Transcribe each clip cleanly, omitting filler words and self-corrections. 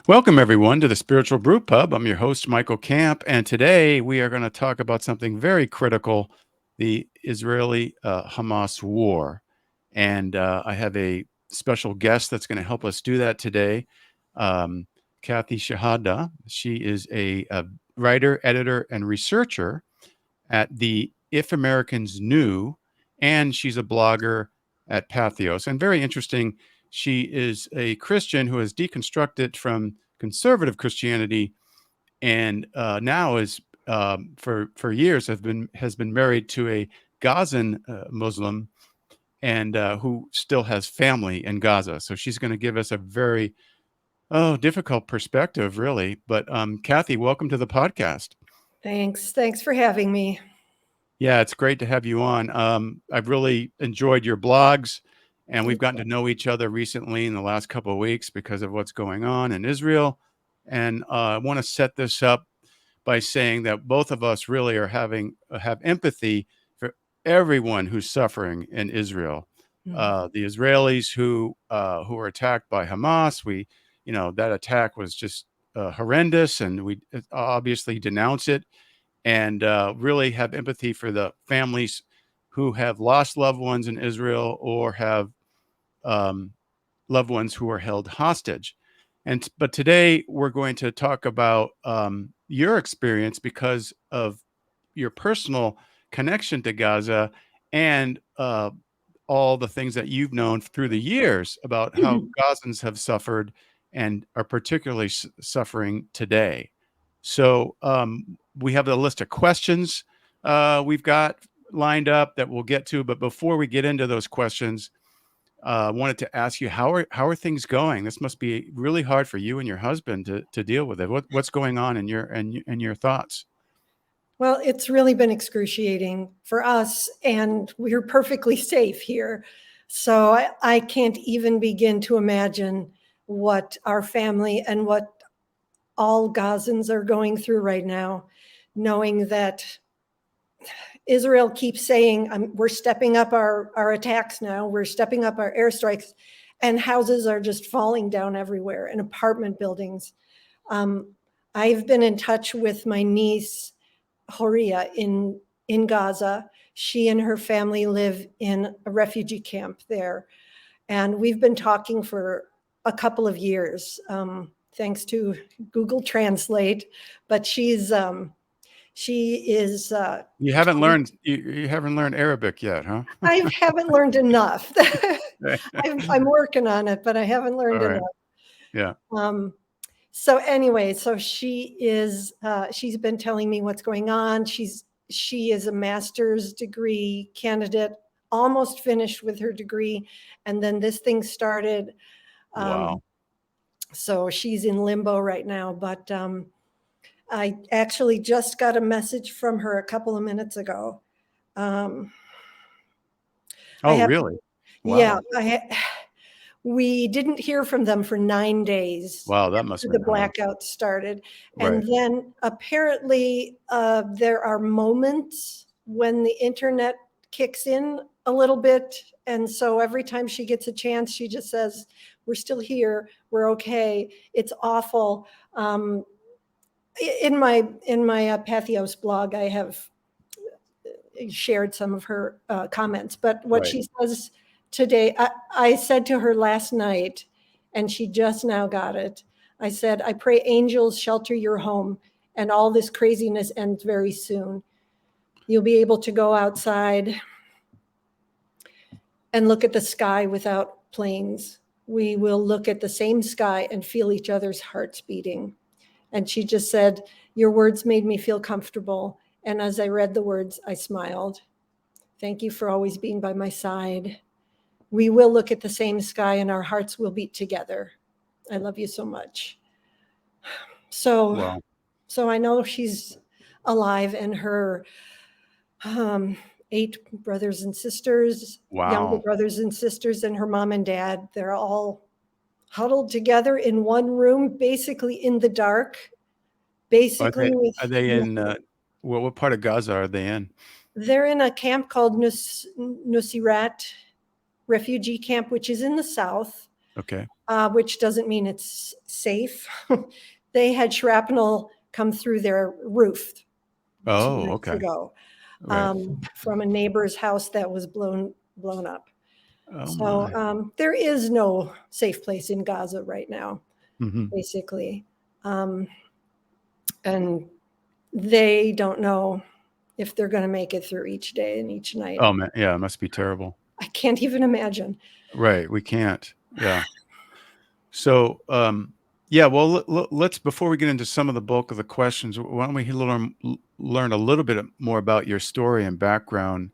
Welcome, everyone, to the Spiritual Brew Pub. I'm your host, Michael Camp, and today we are going to talk about something very critical, the Israeli-Hamas war. And I have a special guest that's going to help us do that today, um, Kathy Shihadah. She is a writer, editor, and researcher at the If Americans Knew, and she's a blogger at Pathos. And very interesting, she is a Christian who has deconstructed from conservative Christianity, and now is for years has been married to a Gazan Muslim, and who still has family in Gaza. So she's going to give us a very difficult perspective, really. But Kathy, welcome to the podcast. Thanks. Thanks for having me. Yeah, it's great to have you on. I've really enjoyed your blogs, and we've gotten to know each other recently in the last couple of weeks because of what's going on in Israel. And I want to set this up by saying that both of us really are have empathy for everyone who's suffering in Israel. The Israelis who were attacked by Hamas. That attack was just horrendous, and we obviously denounce it, and really have empathy for the families who have lost loved ones in Israel or have um, loved ones who are held hostage. But today we're going to talk about your experience because of your personal connection to Gaza, and all the things that you've known through the years about how Gazans have suffered and are particularly suffering today. So we have a list of questions we've got lined up that we'll get to. But before we get into those questions, I wanted to ask you, how are things going? This must be really hard for you and your husband to deal with it. What's going on in your thoughts? Well, it's really been excruciating for us, and we're perfectly safe here. So I can't even begin to imagine what our family and what all Gazans are going through right now, knowing that Israel keeps saying, we're stepping up our attacks now, we're stepping up our airstrikes, and houses are just falling down everywhere, and apartment buildings. I've been in touch with my niece, Horia, in Gaza. She and her family live in a refugee camp there. And we've been talking for a couple of years, thanks to Google Translate. But she is You haven't learned Arabic yet, huh? I haven't learned enough. I'm working on it, but I haven't learned All right. enough. Yeah. So anyway, so she's been telling me what's going on. She is a master's degree candidate, almost finished with her degree, and then this thing started. Wow. So she's in limbo right now, but I actually just got a message from her a couple of minutes ago. Oh, really? Yeah, Wow. we didn't hear from them for 9 days Wow, that must after have the been hard. blackout started. And Right. then apparently there are moments when the internet kicks in a little bit. And so every time she gets a chance, she just says, we're still here, we're okay, it's awful. In my Pathos blog, I have shared some of her comments, but what Right. she says today, I said to her last night, and she just now got it. I said, I pray angels shelter your home and all this craziness ends very soon. You'll be able to go outside and look at the sky without planes. We will look at the same sky and feel each other's hearts beating. And she just said, your words made me feel comfortable. And as I read the words, I smiled. Thank you for always being by my side. We will look at the same sky and our hearts will beat together. I love you so much. So, Wow. so I know she's alive, and her 8 brothers and sisters, younger Wow. brothers and sisters, and her mom and dad, they're all huddled together in one room, basically in the dark, basically with Are they in nothing. what part of Gaza are they in? They're in a camp called Nusirat refugee camp, which is in the south. Okay. which doesn't mean it's safe. They had shrapnel come through their roof 2 Oh, nights okay. ago, Right. from a neighbor's house that was blown up. Oh So my. there is no safe place in Gaza right now, Hmm. basically. And they don't know if they're going to make it through each day and each night. Oh man. Yeah, it must be terrible. I can't even imagine. Right. We can't. Yeah. So, yeah, well, let's, before we get into some of the bulk of the questions, why don't we learn a little bit more about your story and background,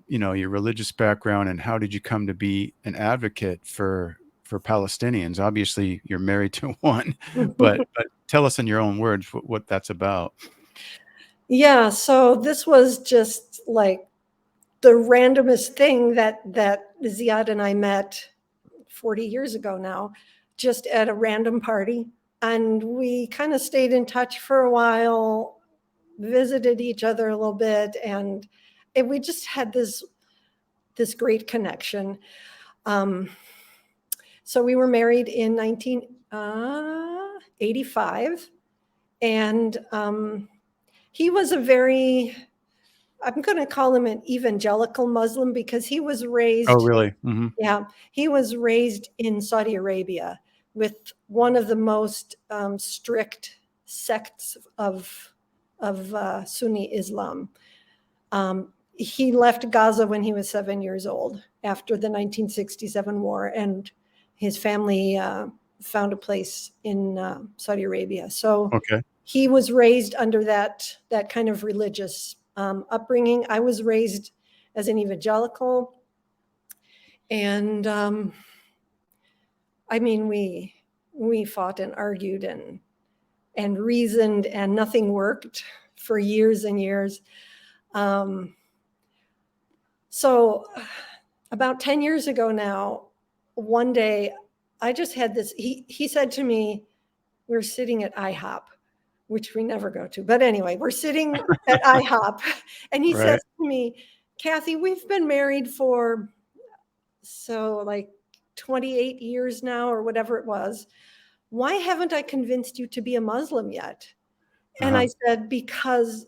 your religious background, and how did you come to be an advocate for Palestinians? Obviously, you're married to one, but tell us in your own words what that's about. Yeah, so this was just like the randomest thing that Ziad and I met 40 years ago now, just at a random party. And we kind of stayed in touch for a while, visited each other a little bit, and we just had this great connection. So we were married in 1985, and he was a very, I'm going to call him an evangelical Muslim, because he was Oh, raised, really? Hmm. yeah, he was raised in Saudi Arabia with one of the most strict sects of Sunni Islam. He left Gaza when he was 7 years old after the 1967 war, and his family found a place in Saudi Arabia. So Okay. he was raised under that kind of religious upbringing. I was raised as an evangelical, and I mean, we fought and argued and reasoned, and nothing worked for years and years. So about 10 years ago now, one day I just had this, he said to me, we're sitting at IHOP, which we never go to. But anyway, we're sitting at IHOP, and he Right. says to me, Kathy, we've been married for like 28 years now, or whatever it was. Why haven't I convinced you to be a Muslim yet? And I Uh-huh. said, because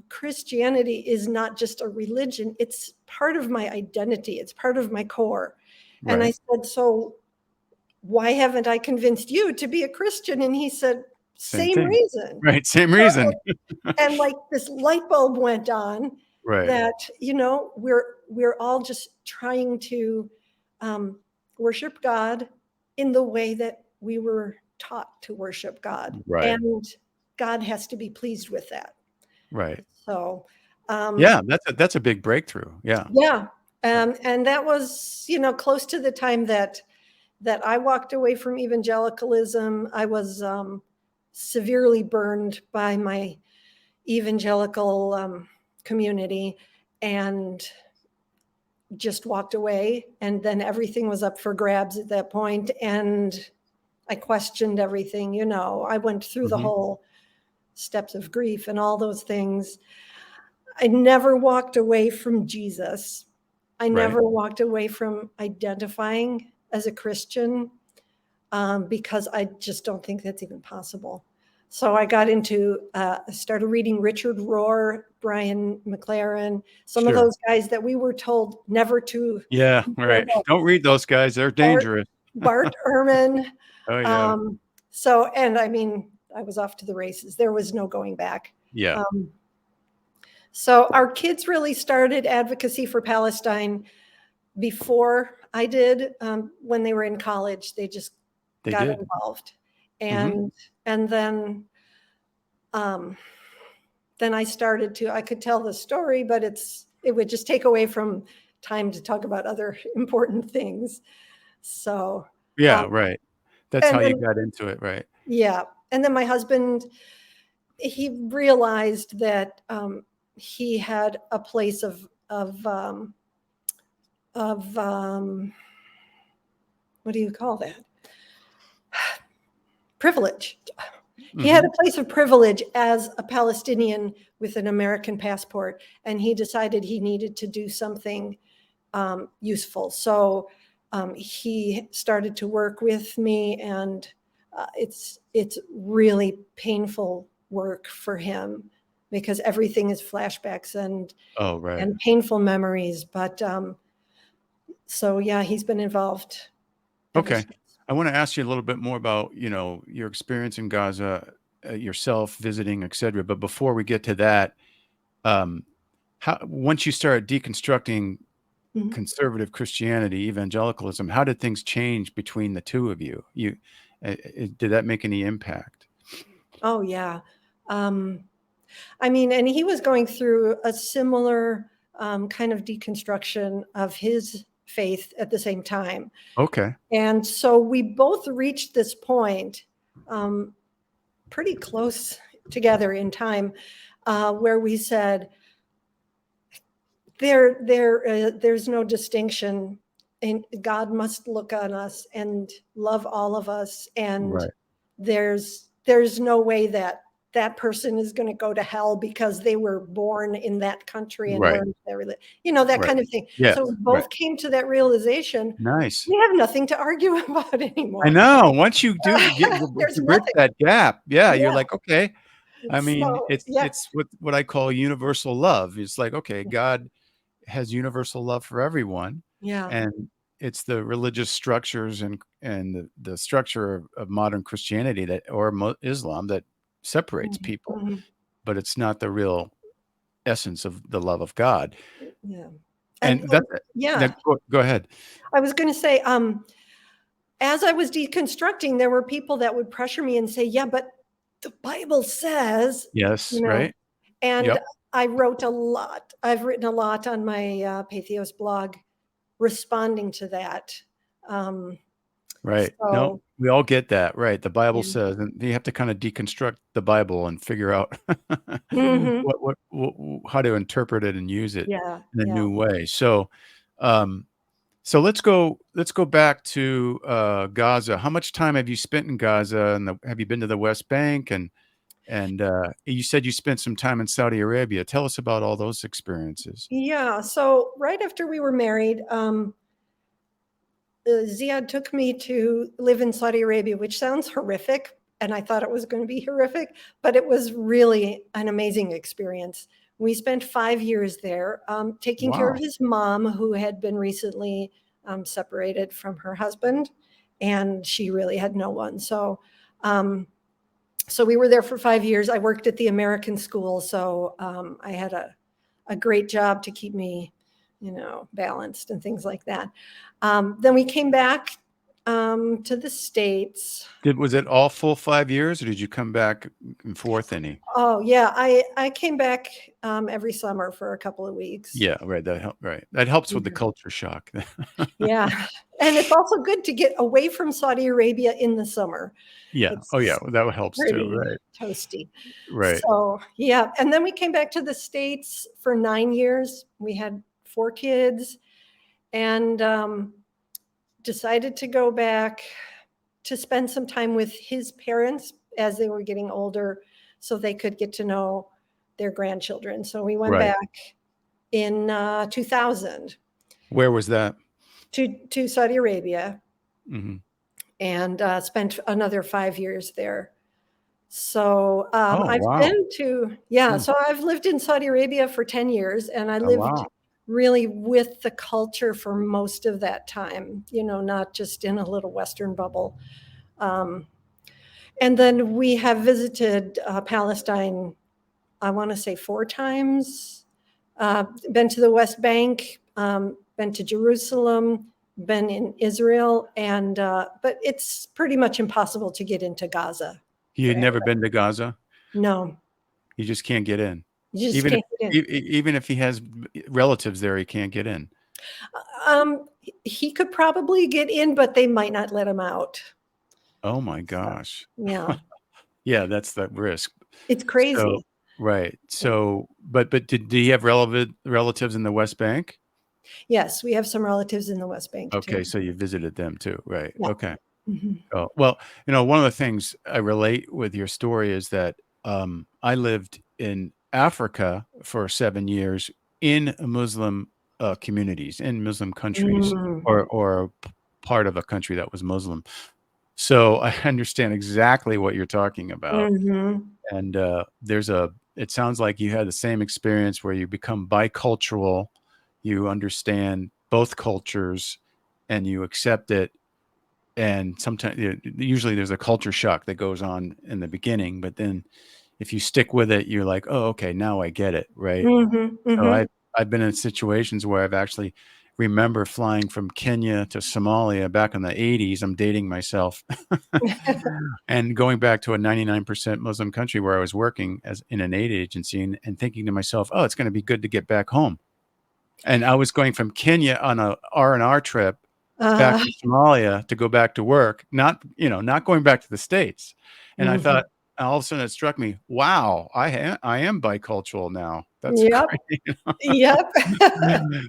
Christianity is not just a religion, it's part of my identity, it's part of my core. And I Right. said, so why haven't I convinced you to be a Christian? And he said, Same same thing. reason. Right. Same reason. And like this light bulb went on, Right. that, we're all just trying to worship God in the way that we were taught to worship God. Right. And God has to be pleased with that. Right. So, Yeah, that's a big breakthrough. Yeah. yeah. And that was, close to the time that I walked away from evangelicalism. I was severely burned by my evangelical community, and just walked away. And then everything was up for grabs at that point, and I questioned everything. I went through the Hmm. whole steps of grief and all those things. I never walked away from Jesus. I Right. never walked away from identifying as a Christian, because I just don't think that's even possible. So I got started reading Richard Rohr, Brian McLaren, some of Sure. those guys that we were told never to Yeah. hear Right. about. Don't read those guys. They're Bart, dangerous. Bart Ehrman. Oh yeah. Um, and I mean, I was off to the races. There was no going back. Yeah. So our kids really started advocacy for Palestine before I did. When they were in college, they just They got did. involved, Hmm. and then I started to. I could tell the story, but it would just take away from time to talk about other important things. So, Yeah. um, Right. That's how and you then got into it. Right. yeah, and then my husband, he realized that he had a place of what do you call that? Privilege. He had Hmm. a place of privilege as a Palestinian with an American passport, and he decided he needed to do something useful. So he started to work with me, and it's really painful work for him because everything is flashbacks Oh, right. and painful memories. But so yeah, he's been involved ever Okay. since. I want to ask you a little bit more about, your experience in Gaza, yourself visiting, etc. But before we get to that, um, once you started deconstructing Mhm. conservative Christianity, evangelicalism, how did things change between the two of you? Did that make any impact? Oh yeah. Um, I mean, and he was going through a similar kind of deconstruction of his faith at the same time. Okay. And so we both reached this point um, pretty close together in time where we said, there's no distinction, and God must look on us and love all of us, and Right. there's no way that that person is going to go to hell because they were born in that country and Right. learned that, that Right. kind of thing. Yes. So we Right. both came to that realization. Nice. We have nothing to argue about I anymore. know. Once you do get There's to bridge nothing. that gap, yeah, you're Yeah. like, okay. I mean, So it's yeah. it's what I call universal love. It's like, okay, God has universal love for everyone, Yeah. and it's the religious structures and the structure of modern Christianity or Islam that separates Mhm, people, mhm. but it's not the real essence of the love of God. Yeah. And And yeah, go ahead. I was going to say, as I was deconstructing, there were people that would pressure me and say, yeah, but the Bible says, Yes, you know, right. and Yep. I wrote a lot. I've written a lot on my Patheos blog responding to that. Um, Right. No, so, we all get that, right. The Bible yeah. says, and you have to kind of deconstruct the Bible and figure out Mhm. how to interpret it and use it Yeah. in a Yeah. new way. Um, so let's go back to Gaza. How much time have you spent in Gaza, and have you been to the West Bank? And you said you spent some time in Saudi Arabia. Tell us about all those experiences. Yeah. So, right after we were married, Ziad took me to live in Saudi Arabia, which sounds horrific. And I thought it was going to be horrific, but it was really an amazing experience. We spent 5 years there taking care of Wow. his mom, who had been recently separated from her husband, and she really had no one. Um, so we were there for 5 years. I worked at the American school, so I had a great job to keep me, balanced and things like that. Then we came back to the States. Was it all full 5 years, or did you come back and forth any? Oh yeah, I came back every summer for a couple of weeks. Yeah, right. That helps with the Yeah. culture shock. Yeah, and it's also good to get away from Saudi Arabia in the summer. Yeah. Oh, yeah. It's That helps too. pretty Right. toasty. Right. So yeah, and then we came back to the States for 9 years. We had 4 kids, and decided to go back to spend some time with his parents as they were getting older so they could get to know their grandchildren. So we went Right. back in 2000 Where was that? to Saudi Arabia Mhm. and spent another 5 years there. So Oh, I've wow. been to, yeah, Hmm. so I've lived in Saudi Arabia for 10 years, and I Oh, lived wow. really with the culture for most of that time, not just in a little Western bubble. Um, and then we have visited Palestine, I want to say 4 times, been to the West Bank, been to Jerusalem, been in Israel, and but it's pretty much impossible to get into Gaza for You'd never anybody. been to Gaza? No, You just can't get in. you just Even if can't get in. even if he has relatives there, he can't get in. Um, he could probably get in, but they might not let him out. Oh my So, gosh. yeah, Yeah, that's the risk. it's So crazy. right. Yeah. So, but did he have relatives in the West Bank? Yes, we have some relatives in the West Bank Okay, too. so you visited them too, right. Yeah. Okay. Mhm. Oh, well, one of the things I relate with your story is that I lived in Africa for 7 years in Muslim communities, in Muslim countries, Mm. or part of a country that was Muslim. So I understand exactly what you're talking about. Mhm. And it sounds like you had the same experience where you become bicultural, you understand both cultures, and you accept it. And sometimes, usually there's a culture shock that goes on in the beginning, but then if you stick with it, you're like, oh, okay, now I get it, right? Mhm. So Mhm. I've been in situations where I've actually remember flying from Kenya to Somalia back in the 80s. I'm dating myself. And going back to a 99% Muslim country where I was working as in an aid agency and thinking to myself, oh, it's going to be good to get back home. And I was going from Kenya on a R&R trip back Uh, to Somalia to go back to work, not going back to the States. And I mhm. thought, all of a sudden it struck me, wow, I am bicultural now. That's Yep. great. Yep.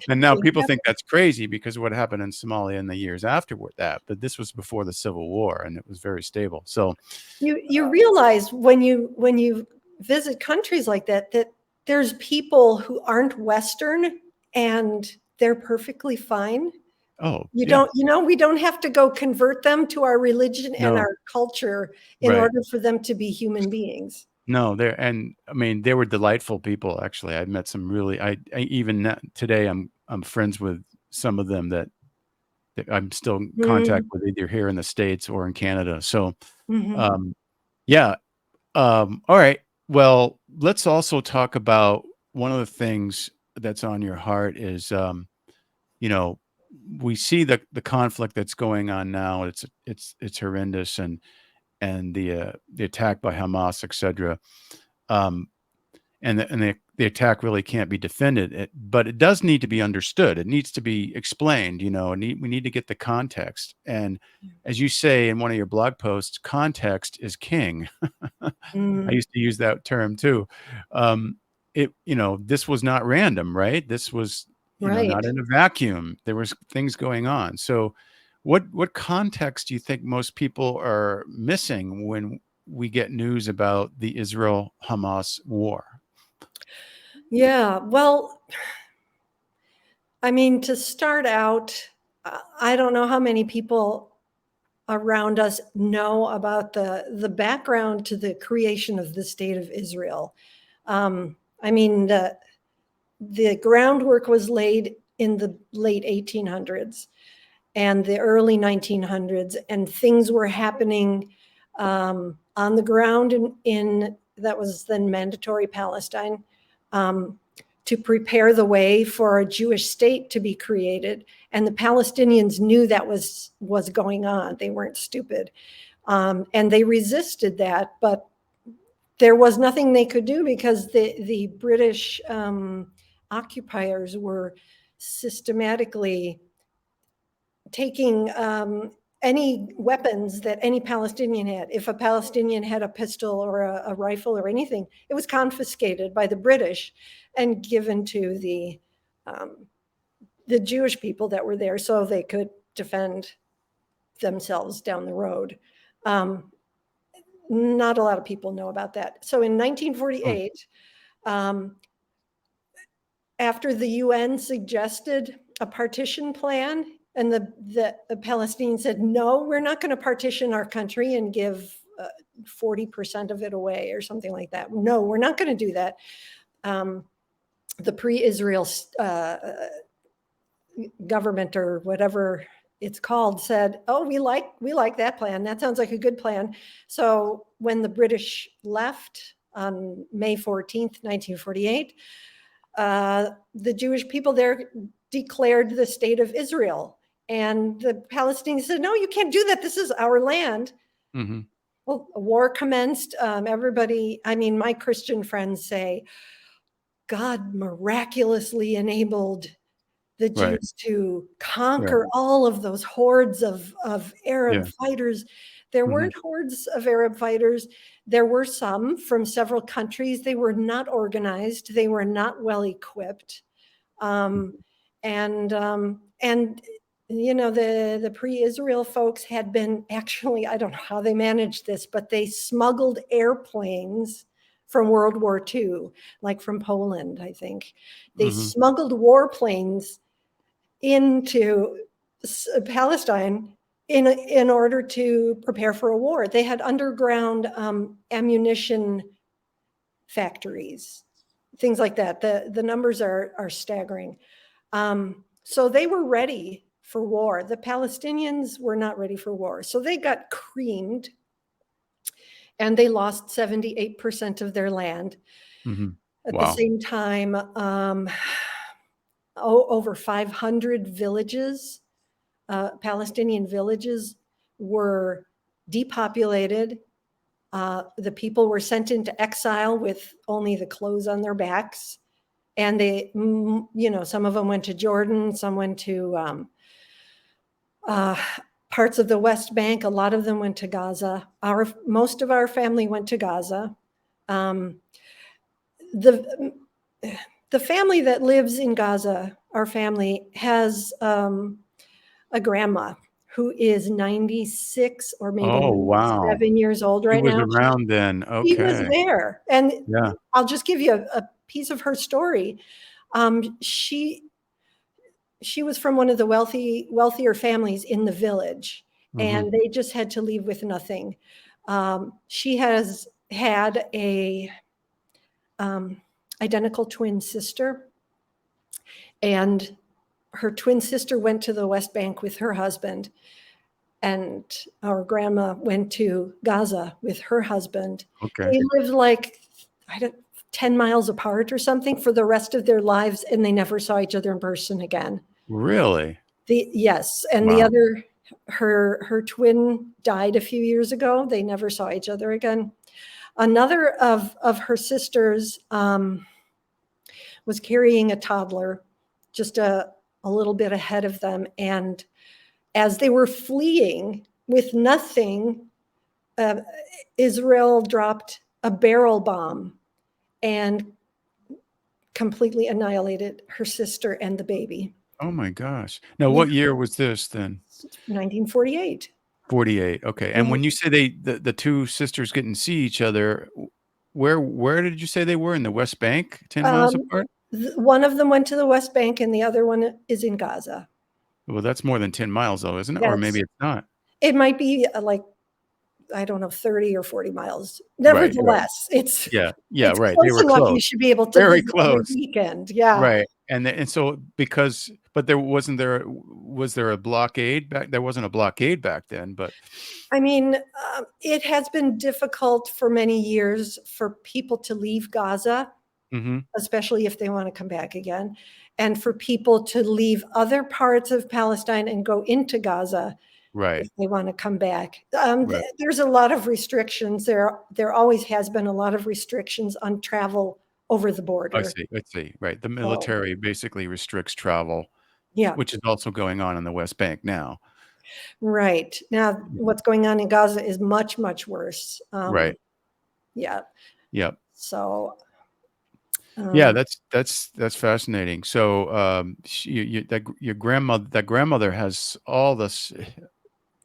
And now people Yep. think that's crazy because of what happened in Somalia in the years afterward that, but this was before the Civil War and it was very stable. So, You realize when you visit countries like that that there's people who aren't Western and they're perfectly fine. oh, You yeah, don't, we don't have to go convert them to our religion and no, our culture in right. order for them to be human beings. No, and I mean, they were delightful people, actually. I met some really, I even today, I'm friends with some of them that I'm still in contact Mm, with either here in the States or in Canada. So, mhm. um, yeah. All right. Well, let's also talk about one of the things that's on your heart is, you know, we see the conflict that's going on now. It's horrendous, and the attack by Hamas, etc. Um, and the attack really can't be defended. But it does need to be understood. It needs to be explained. We need to get the context. And as you say in one of your blog posts, context is king. I Mm, used to use that term too. This was not random, right? This was, right. not in a vacuum. There was things going on. So what context do you think most people are missing when we get news about the Israel-Hamas war? Yeah. Well, I mean, to start out, I don't know how many people around us know about the background to the creation of the state of Israel. I mean, the groundwork was laid in the late 1800s and the early 1900s, and things were happening on the ground in that was then mandatory Palestine, um, to prepare the way for a Jewish state to be created. And the Palestinians knew that was going on. They weren't stupid, and they resisted that. But there was nothing they could do because the British occupiers were systematically taking any weapons that any Palestinian had. If a Palestinian had a pistol or a rifle or anything, it was confiscated by the British and given to the Jewish people that were there so they could defend themselves down the road. Um, Not a lot of people know about that. So in Oh, 1948, um, after the UN suggested a partition plan, and the Palestinians said, no, we're not going to partition our country and give 40% of it away or something like that. No, we're not going to do that. The pre-Israel government or whatever it's called said, oh, we like that plan. That sounds like a good plan. So when the British left on May 14th, 1948, the Jewish people there declared the state of Israel. And the Palestinians said, no, you can't do that. This is our land. hmm, Well, a war commenced. Everybody, I mean, my Christian friends say God miraculously enabled the right. Jews to Yeah. conquer all of those hordes of Yeah. Arab fighters. There Hmm. weren't hordes of Arab fighters. There were some from several countries. They were not organized. They were not well equipped. Um, and the pre-Israel folks had been actually, I don't know how they managed this, but they smuggled airplanes from World War II, like from Poland, I think. They Hmm. smuggled warplanes into Palestine in order to prepare for a war. They had underground ammunition factories, things like that. The numbers are staggering. So they were ready for war. The Palestinians were not ready for war. So they got creamed and they lost 78% of their land. Mm-hmm. At the Wow. same time, over 500 villages, Palestinian villages, were depopulated. The people were sent into exile with only the clothes on their backs. And they, some of them went to Jordan, some went to parts of the West Bank. A lot of them went to Gaza. Most of our family went to Gaza. The family that lives in Gaza, our family, has a grandma who is 96 or maybe Oh, wow. 97 years old He right was now. around then. She was Okay. there. And Yeah. I'll just give you a piece of her story. She was from one of the wealthier families in the village, Mm-hmm. and they just had to leave with nothing. She has had a identical twin sister, and her twin sister went to the West Bank with her husband, and our grandma went to Gaza with her husband. Okay. They lived like 10 miles apart or something for the rest of their lives, and they never saw each other in person again. Really? Yes, and the Wow. other, her twin died a few years ago. They never saw each other again. Another of her sisters was carrying a toddler, just a little bit ahead of them, and as they were fleeing with nothing, Israel dropped a barrel bomb and completely annihilated her sister and the baby. Oh my gosh. Now, Yeah. what year was this then? 1948. 48. Okay. And Mhm. when you say the two sisters couldn't see each other, where did you say they were? In the West Bank, 10 miles apart? One of them went to the West Bank and the other one is in Gaza. Well, that's more than 10 miles though, isn't it? Or maybe That's it's not. It might be like, I don't know, 30 or 40 miles. Right, right. Nevertheless, it's Yeah. Yeah, it's right. They close were enough you close. should be able to Very visit every close. weekend. Yeah. Right. And so but was there a blockade back? There wasn't a blockade back then, but I mean, it has been difficult for many years for people to leave Gaza, mhm, especially if they want to come back again, and for people to leave other parts of Palestine and go into Gaza if right, they want to come back. right. There's a lot of restrictions. There always has been a lot of restrictions on travel over the border. I see, right. The So, military basically restricts travel, yeah, which is also going on in the West Bank now. right. Now, Mhm. what's going on in Gaza is much, much worse. Right. Yeah. Yep. So, Yeah, um, that's fascinating. So, your grandmother has all this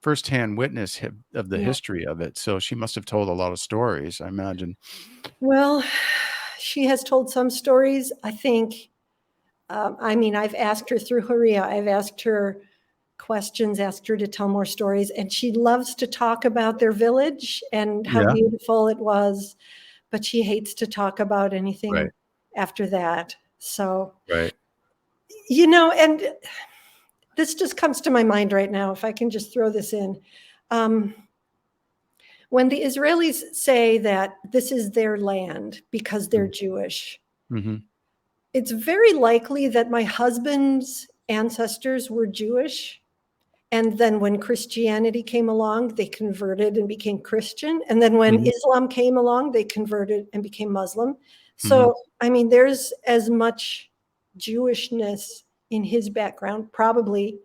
firsthand witness of the yeah. history of it. So she must have told a lot of stories, I imagine. Well, she has told some stories. I think, I mean, I've asked her through Haria, I've asked her questions, asked her to tell more stories, and she loves to talk about their village and how Yeah. beautiful it was, but she hates to talk about anything Right. after that. So, Right. and this just comes to my mind right now, if I can just throw this in. Um, when the Israelis say that this is their land because they're Jewish, Mm-hmm. it's very likely that my husband's ancestors were Jewish. And then when Christianity came along, they converted and became Christian. And then when Mm-hmm. Islam came along, they converted and became Muslim. Mm-hmm. So, I mean, there's as much Jewishness in his background, probably,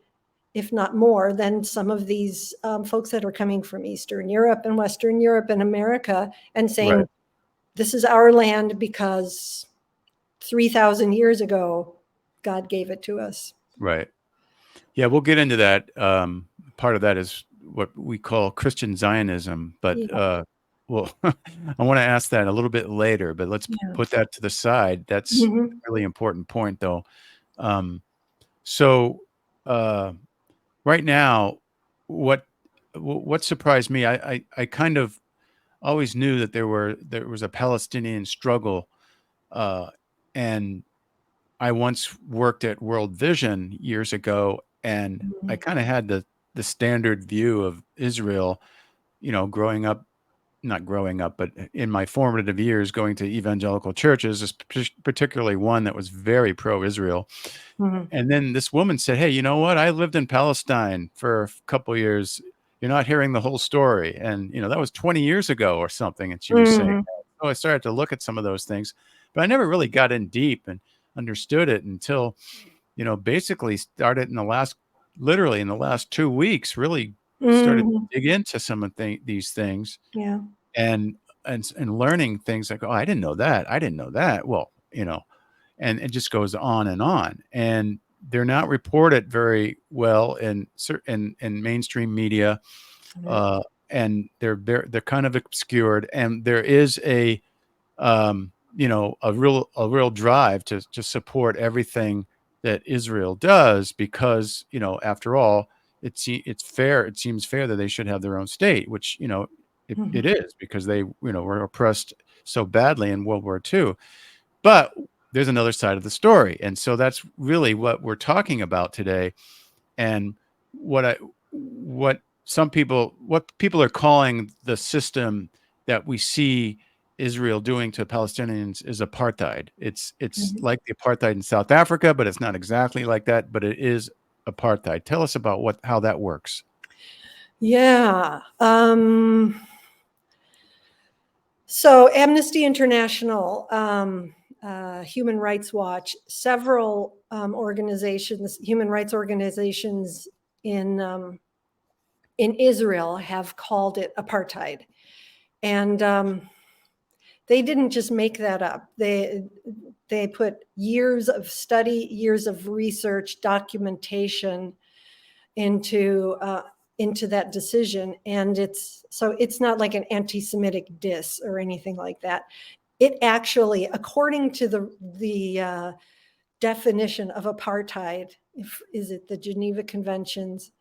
if not more, than some of these folks that are coming from Eastern Europe and Western Europe and America and saying, Right. this is our land because 3,000 years ago, God gave it to us. Right. Yeah, we'll get into that. Part of that is what we call Christian Zionism, but Yeah. well, I want to ask that a little bit later, but let's Yeah. put that to the side. That's a Mhm. really important point, though. Um, so, uh, right now, what what surprised me, I kind of always knew that there was a Palestinian struggle, uh, and I once worked at World Vision years ago, and I Mhm. kind of had the standard view of Israel, growing up, not growing up, but in my formative years, going to evangelical churches, particularly one that was very pro-Israel. Mhm. And then this woman said, "Hey, you know what? I lived in Palestine for a couple years. You're not hearing the whole story." And, that was 20 years ago or something. And she was saying, Mhm. oh, I started to look at some of those things, but I never really got in deep and understood it until, basically started literally in the last 2 weeks, really started Mhm. to dig into some of these things, Yeah. and and learning things like, oh, I didn't know that. I didn't know that. Well, and it just goes on and on. And they're not reported very well in mainstream media, Right. uh, and they're kind of obscured. And there is a real drive to support everything that Israel does, because after all, it's fair. It seems fair that they should have their own state, which it Mhm. is, because they were oppressed so badly in World War II. But there's another side of the story, and so that's really what we're talking about today. And what I what people are calling the system that we see Israel doing to Palestinians is apartheid. It's Mhm. like the apartheid in South Africa, but it's not exactly like that, but it is apartheid. Tell us about how that works. Yeah. So Amnesty International, Human Rights Watch, several organizations, human rights organizations in um, in Israel have called it apartheid, and they didn't just make that up. They put years of study, years of research, documentation into into that decision, and it's not like an anti-Semitic diss or anything like that. It actually, according to the definition of apartheid, is it the Geneva Conventions?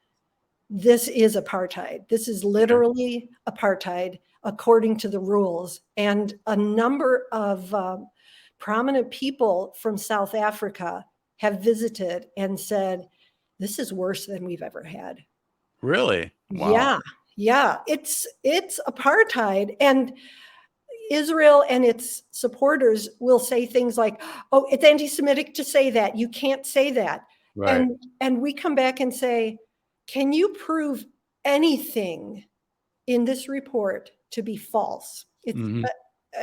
This is apartheid. This is Okay. literally apartheid according to the rules. And a number of prominent people from South Africa have visited and said, this is worse than we've ever had. Really? Yeah, Wow. yeah, it's apartheid, and Israel and its supporters will say things like, "Oh, it's anti-Semitic to say that. You can't say that." Right. And we come back and say, "Can you prove anything in this report to be false?" Hmm.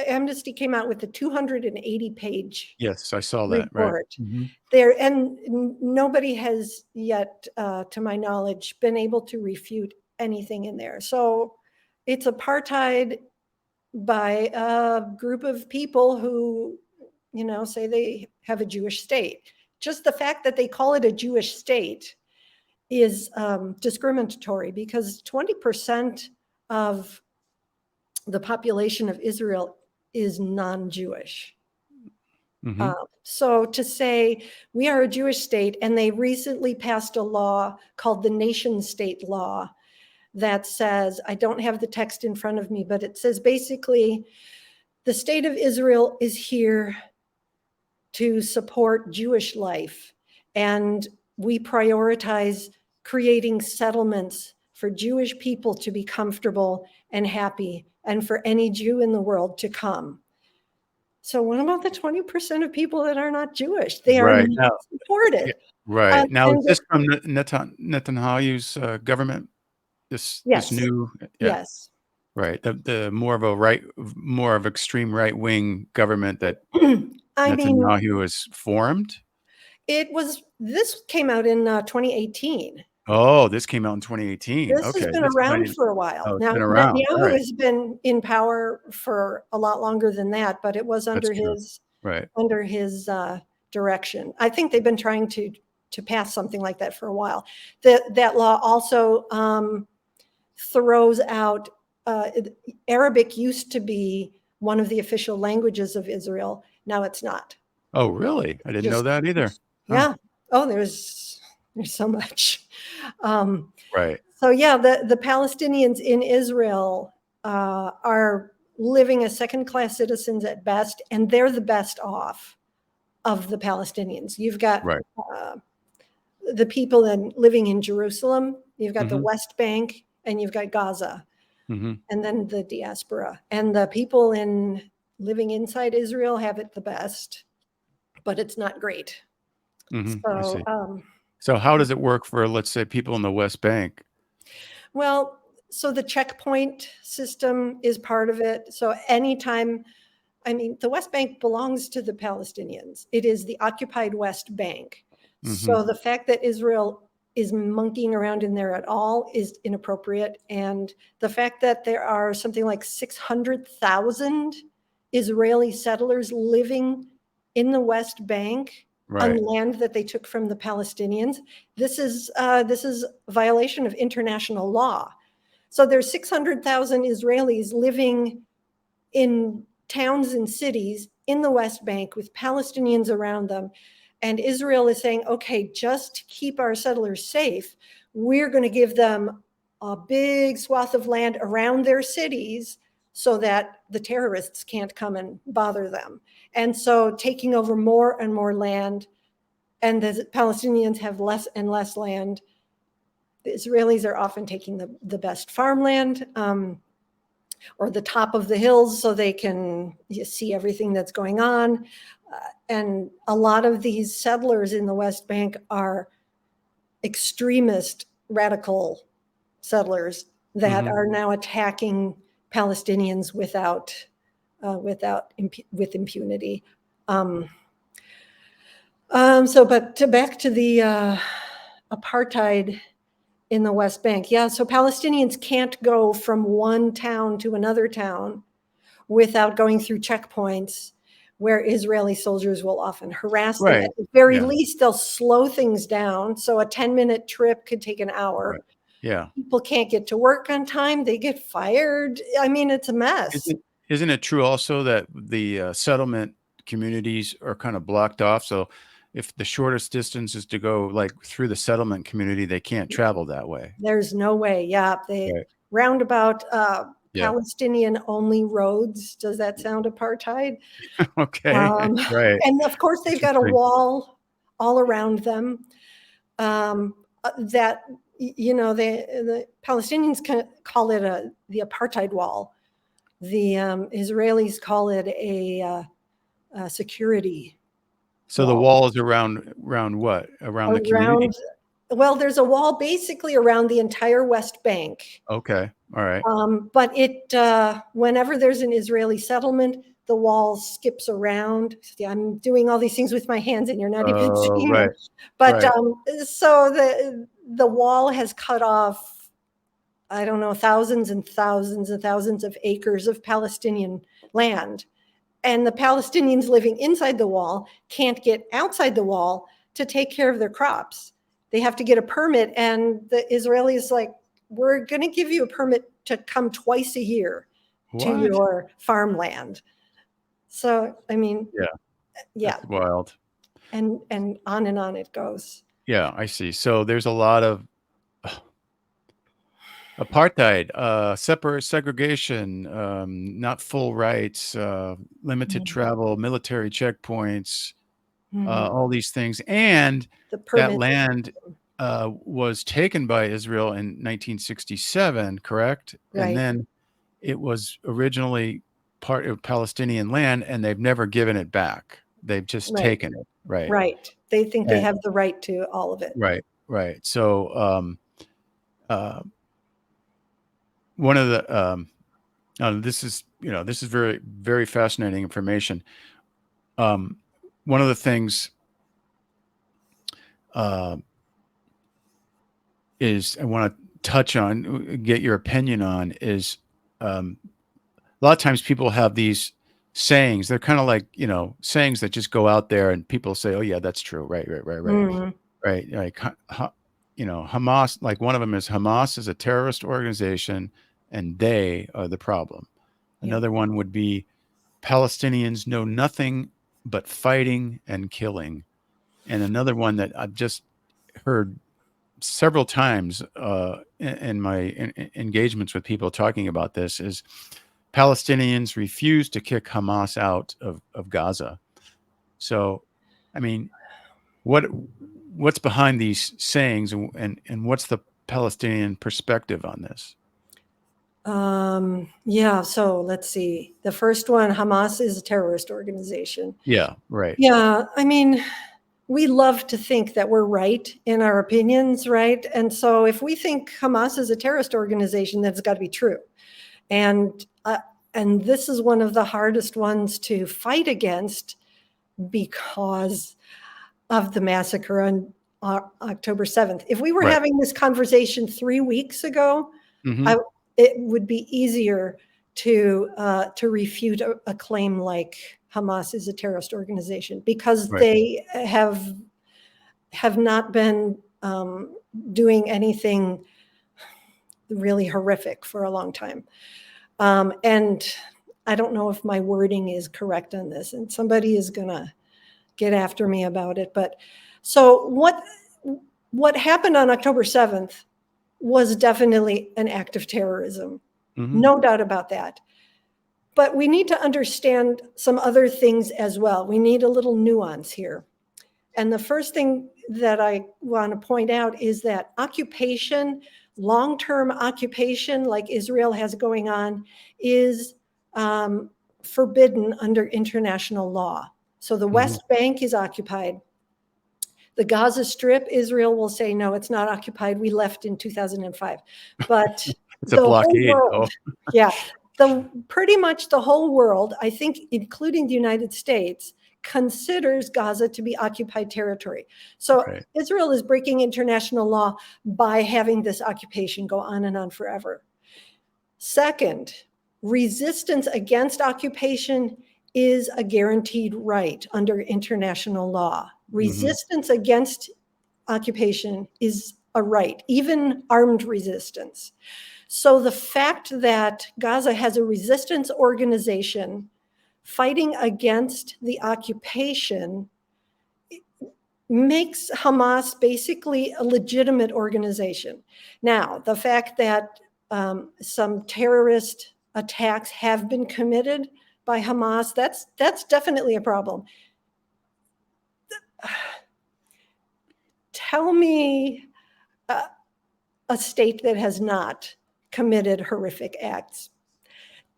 Amnesty came out with a 280-page Yes, I saw that. Right. report Hmm. there, and nobody has yet, to my knowledge, been able to refute anything in there. So it's apartheid by a group of people who, say they have a Jewish state. Just the fact that they call it a Jewish state is discriminatory, because 20% of the population of Israel is non-Jewish. Hmm. So to say we are a Jewish state, and they recently passed a law called the nation state law that says, I don't have the text in front of me, but it says basically the state of Israel is here to support Jewish life, and we prioritize creating settlements for Jewish people to be comfortable and happy, and for any Jew in the world to come. So what about the 20% of people that are not Jewish? They are Right. not Now, yeah, supported. right. Now, is And this from Netanyahu's government? This yes, new, yeah, yes. right. The more of extreme right wing government that I mean, Netanyahu has formed. this came out in 2018. Oh, this came out in 2018. This has Okay, been this is around for a while. oh, it's Now, been around. All Netanyahu right, has been in power for a lot longer than that, but it was that's under true. Right. his direction. I think they've been trying to pass something like that for a while. That law also throws out Arabic used to be one of the official languages of Israel. Now it's not. Oh, really? I didn't know Just that either. Huh. yeah. Oh, there's There's so much. Um, Right. so yeah, the Palestinians in Israel are living as second-class citizens at best, and they're the best off of the Palestinians. You've got Right. the people living in Jerusalem, you've got the Hmm. West Bank, and you've got Gaza, Hmm. and then the diaspora. And the people living inside Israel have it the best, but it's not great. Hmm. I So, see. So how does it work for, let's say, people in the West Bank? well, so the checkpoint system is part of it. So anytime, I mean, the West Bank belongs to the Palestinians. It is the occupied West Bank. Hmm. So the fact that Israel is monkeying around in there at all is inappropriate. And the fact that there are something like 600,000 Israeli settlers living in the West Bank on Right. land that they took from the Palestinians, this is a violation of international law. So there's 600,000 Israelis living in towns and cities in the West Bank with Palestinians around them. And Israel is saying, okay, just to keep our settlers safe, we're going to give them a big swath of land around their cities so that the terrorists can't come and bother them. And so taking over more and more land, and the Palestinians have less and less land. The Israelis are often taking the best farmland. Or the top of the hills so they can see everything that's going on. And a lot of these settlers in the West Bank are extremist radical settlers that Hmm. are now attacking Palestinians with impunity. Um, but back to the apartheid in the West Bank. Yeah, so Palestinians can't go from one town to another town without going through checkpoints where Israeli soldiers will often harass them. Right. At the very Yeah. least, they'll slow things down. So a 10-minute trip could take an Right. hour. Yeah. People can't get to work on time. They get fired. I mean, it's a mess. Isn't it true also that the settlement communities are kind of blocked off? So if the shortest distance is to go like through the settlement community, they can't travel that way. There's no way. Yeah, they Right. roundabout Yeah. Palestinian only roads. Does that sound apartheid? Okay. Um, Right. and of course, they've got a Interesting. wall all around them. That the Palestinians call it the apartheid wall. The Israelis call it a security So the wall wall is around what? Around the community? around. Well, there's a wall basically around the entire West Bank. Okay. All right. But whenever there's an Israeli settlement, the wall skips around. See, I'm doing all these things with my hands, and you're not even seeing Right. them. But Right. so the wall has cut off, I don't know, thousands and thousands and thousands of acres of Palestinian land, and the Palestinians living inside the wall can't get outside the wall to take care of their crops. They have to get a permit, and the Israelis like, we're going to give you a permit to come twice a year to What? your farmland. So, I mean, Yeah. yeah, That's wild. and on it goes. Yeah, I see. So there's a lot of apartheid, separate segregation, not full rights, limited Mhm. travel, military checkpoints, Mhm. all these things. And The that permit. land was taken by Israel in 1967, correct? And Right, then it was originally part of Palestinian land, and they've never given it back. They've just right, taken it, right? right. They think they And, have the right to all of it. right, right. So uh, one of the this is this is very very fascinating information. Um, One of the things uh, is I want to touch on, get your opinion on, is a lot of times people have these sayings. They're kind of like sayings that just go out there, and people say, "Oh yeah, that's true." Right, right, right, right, Mhm. right. Like Hamas. Like one of them is Hamas is a terrorist organization, and they are the problem. Yeah. Another one would be Palestinians know nothing but fighting and killing. And another one that I've just heard several times in my engagements with people talking about this is Palestinians refuse to kick Hamas out of Gaza. So, I mean, what's behind these sayings, and what's the Palestinian perspective on this? Yeah, so let's see. The first one, Hamas is a terrorist organization. Yeah, right. Yeah, I mean, we love to think that we're right in our opinions, right? And so if we think Hamas is a terrorist organization, that's got to be true. And this is one of the hardest ones to fight against because of the massacre on October 7th. If we were Right. having this conversation 3 weeks ago, Mhm. it would be easier to refute a claim like Hamas is a terrorist organization, because Right. they have not been doing anything really horrific for a long time. And I don't know if my wording is correct on this, and somebody is going to get after me about it. But so what happened on October 7th was definitely an act of terrorism. Mhm. No doubt about that. But we need to understand some other things as well. We need a little nuance here. And the first thing that I want to point out is that occupation, long-term occupation like Israel has going on, is forbidden under international law. So the Mhm. West Bank is occupied. The Gaza Strip, Israel will say, no, it's not occupied. We left in 2005. But It's a the whole blockade, world, though. yeah, pretty much the whole world, I think, including the United States, considers Gaza to be occupied territory. So Right. Israel is breaking international law by having this occupation go on and on forever. Second, resistance against occupation is a guaranteed right under international law. Resistance against occupation is a right, even armed resistance. So the fact that Gaza has a resistance organization fighting against the occupation makes Hamas basically a legitimate organization. Now, the fact that some terrorist attacks have been committed by Hamas, that's definitely a problem. Tell me a state that has not committed horrific acts.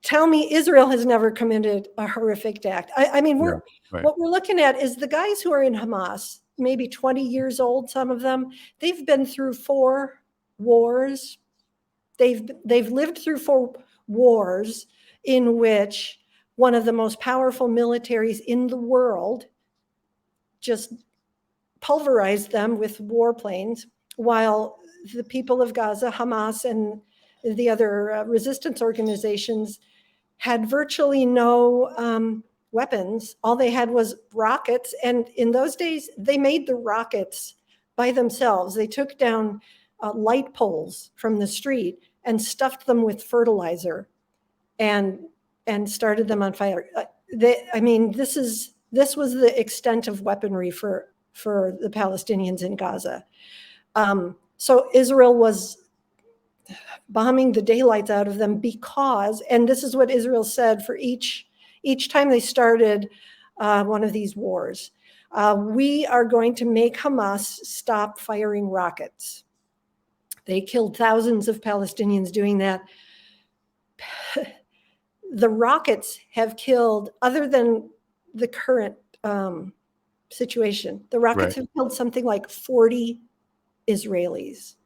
Tell me Israel has never committed a horrific act. I mean, Yeah, right. what we're looking at is the guys who are in Hamas, maybe 20 years old, some of them, they've been through 4 wars. They've lived through 4 wars in which one of the most powerful militaries in the world just pulverized them with warplanes, while the people of Gaza, Hamas, and the other resistance organizations had virtually no weapons. All they had was rockets. And in those days, they made the rockets by themselves. They took down light poles from the street and stuffed them with fertilizer and started them on fire. I mean, this was the extent of weaponry for the Palestinians in Gaza. So Israel was bombing the daylights out of them because, and this is what Israel said for each time they started one of these wars, we are going to make Hamas stop firing rockets. They killed thousands of Palestinians doing that. The rockets have killed, other than the current situation, the rockets have killed something like 40 Israelis.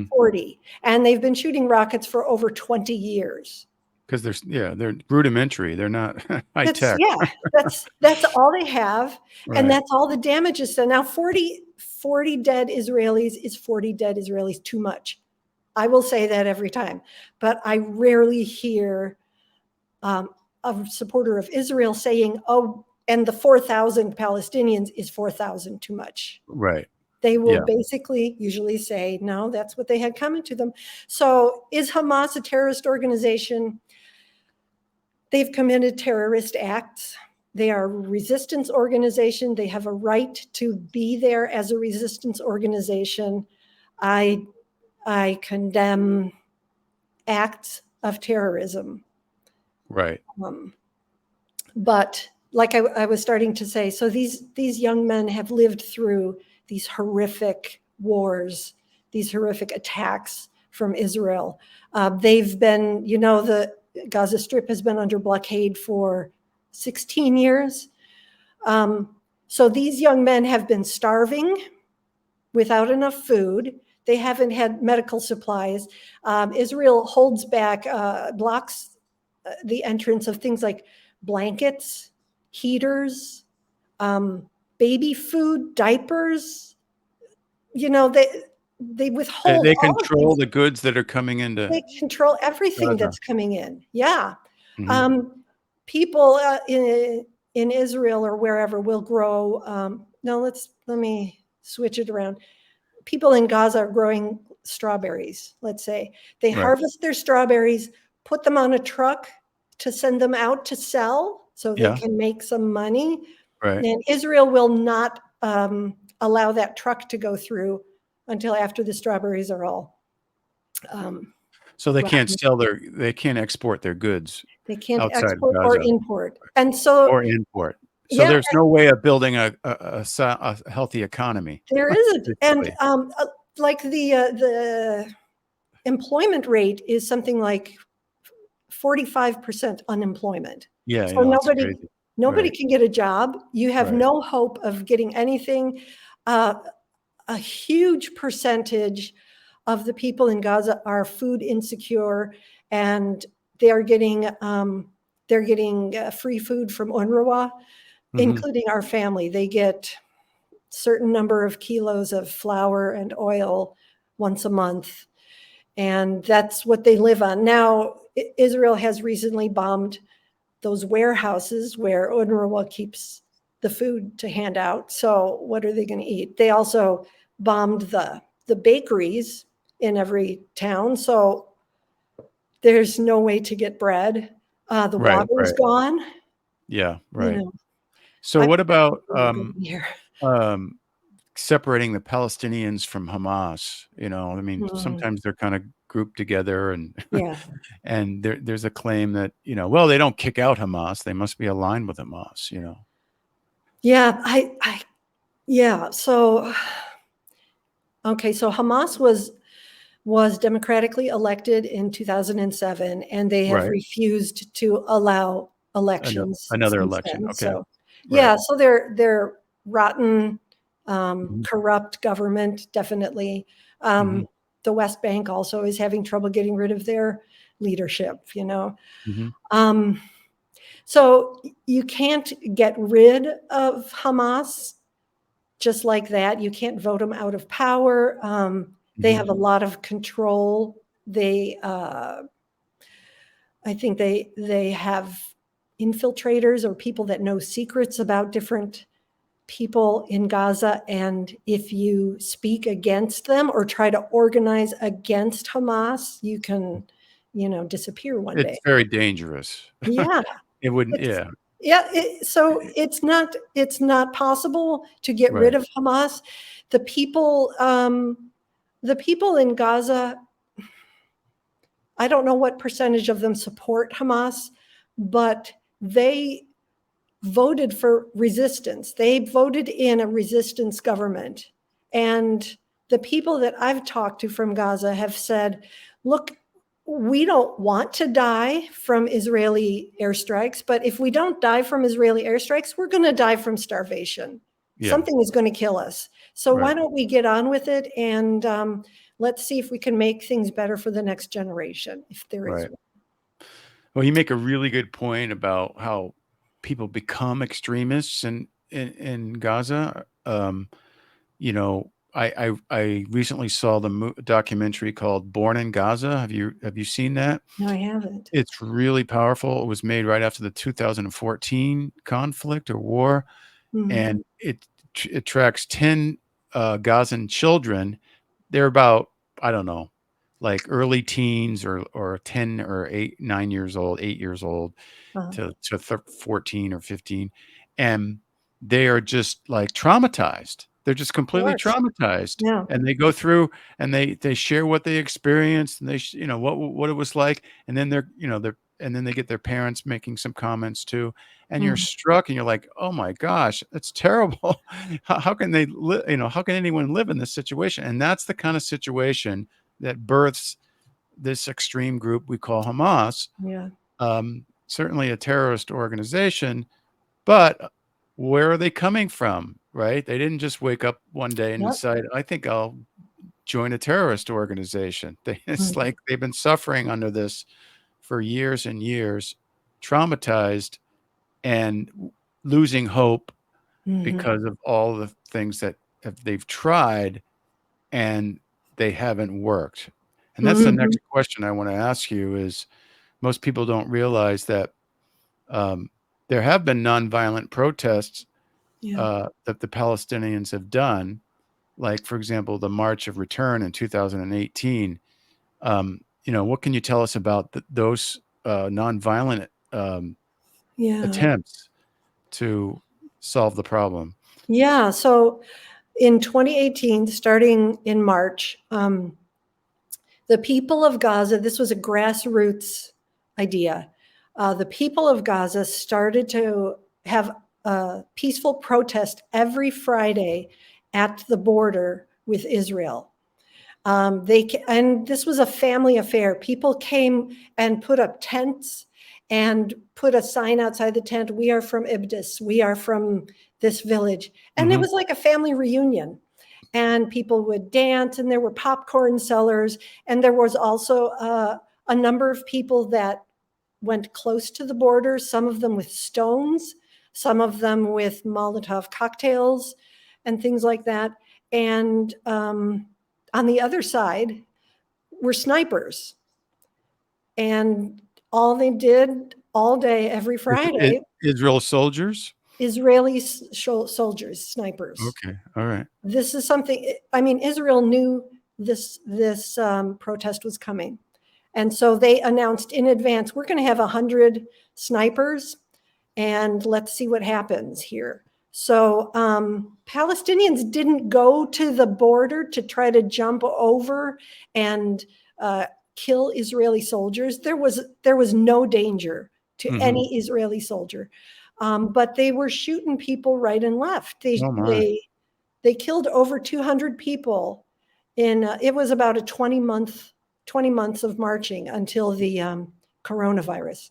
40. And they've been shooting rockets for over 20 years. Because they're rudimentary. They're not high tech. That's all they have. Right. And that's all the damage is. So now 40 dead Israelis is 40 dead Israelis too much. I will say that every time. But I rarely hear a supporter of Israel saying, oh, and the 4,000 Palestinians is 4,000 too much. Right. They will basically usually say, no, that's what they had coming to them. So is Hamas a terrorist organization? They've committed terrorist acts. They are a resistance organization. They have a right to be there as a resistance organization. I condemn acts of terrorism. Right. But like I was starting to say, so these young men have lived through these horrific wars, these horrific attacks from Israel. They've been, the Gaza Strip has been under blockade for 16 years. So these young men have been starving without enough food. They haven't had medical supplies. Israel holds back, blocks the entrance of things like blankets, heaters, baby food, diapers. They withhold They all of control these. the goods that are coming into They control everything Gaza. that's coming in. Yeah. Mhm. People in Israel or wherever will grow. No, let me switch it around. People in Gaza are growing strawberries, let's say. They Right. harvest their strawberries, put them on a truck to send them out to sell so they Yeah. can make some money. Right. And Israel will not allow that truck to go through until after the strawberries are all So they can't rotten. they can't export their goods They can't outside of export or Gaza import. And so, or import. So yeah, there's no way of building a healthy economy, there isn't. And basically. like the employment rate is something like 45% unemployment. Yeah, So yeah, that's crazy. nobody Right, can get a job. You have right. no hope of getting anything. Uh, a huge percentage of the people in Gaza are food insecure, and they're getting free food from UNRWA, Mhm. including our family. They get certain number of kilos of flour and oil once a month, and that's what they live on. Now, Israel has recently bombed those warehouses where UNRWA keeps the food to hand out. So what are they going to eat? They also bombed the bakeries in every town. So there's no way to get bread. The Right, water's right. gone. Yeah, You right. know, So I what about, going here. um, separating the Palestinians from Hamas? I mean, Mm, sometimes they're kinda grouped together and yeah, and there's a claim that, well, they don't kick out Hamas, they must be aligned with Hamas. yeah. Yeah. So okay, so Hamas was democratically elected in 2007, and they have Right. refused to allow elections Another since election, then. okay. So, Right. yeah, so they're rotten, Mhm, corrupt government, definitely. mhm, The West Bank also is having trouble getting rid of their leadership. mhm, Um, so you can't get rid of Hamas just like that. You can't vote them out of power. They mhm. have a lot of control. I think they have infiltrators or people that know secrets about different people in Gaza. And if you speak against them or try to organize against Hamas, you can, disappear one day. It's very dangerous. Yeah. It wouldn't It's yeah, yeah, so it's not possible to get rid right. of Hamas. The people the people in Gaza, I don't know what percentage of them support Hamas, but they voted for resistance. They voted in a resistance government. And the people that I've talked to from Gaza have said, look, we don't want to die from Israeli airstrikes, but if we don't die from Israeli airstrikes, we're going to die from starvation. Yeah, Something is going to kill us. So why right. don't we get on with it, and let's see if we can make things better for the next generation, if there is Right. one. Well, you make a really good point about how people become extremists in Gaza. I recently saw the documentary called Born in Gaza. Have you seen that? No, I haven't. It's really powerful. It was made right after the 2014 conflict or war, Mhm. and it tracks 10 Gazan children. They're about, I don't know, like early teens or 10 or 8, 9 years old, 8 years old Uh, to 14 or 15, and they are just like traumatized. They're just Of completely course. traumatized, Yeah. and they go through and they share what they experienced, and they what it was like, and then they get their parents making some comments too, and you're Mm. struck, and you're like, "Oh my gosh, that's terrible." How can they how can anyone live in this situation? And that's the kind of situation that births this extreme group we call Hamas, Yeah. certainly a terrorist organization, but where are they coming from, right? They didn't just wake up one day and Yep. decide, "I think I'll join a terrorist organization." It's Mm. like they've been suffering under this for years and years, traumatized and losing hope Mhm. because of all the things that they've tried and they haven't worked. And that's the Mhm. next question I want to ask you is most people don't realize that um, there have been nonviolent protests Yeah. that the Palestinians have done, like, for example, the March of Return in 2018. What can you tell us about those nonviolent Yeah. attempts to solve the problem? Yeah. So in 2018, starting in March, the people of Gaza, this was a grassroots idea. The people of Gaza started to have a peaceful protest every Friday at the border with Israel. And this was a family affair. People came and put up tents and put a sign outside the tent. We are from Iblis. We are from this village. And it Mhm. was like a family reunion. And people would dance, and there were popcorn sellers. And there was also a number of people that went close to the border, some of them with stones, some of them with Molotov cocktails and things like that. And on the other side were snipers. And all they did all day, every Friday, Israel soldiers? Israeli soldiers, snipers. Okay, all right. This is something, I mean, Israel knew this protest was coming. And so they announced in advance, we're going to have 100 snipers and let's see what happens here. So Palestinians didn't go to the border to try to jump over and kill Israeli soldiers. There was no danger to Mhm. any Israeli soldier, but they were shooting people right and left. Oh my. They killed over 200 people in. It was about a 20 months of marching until the coronavirus.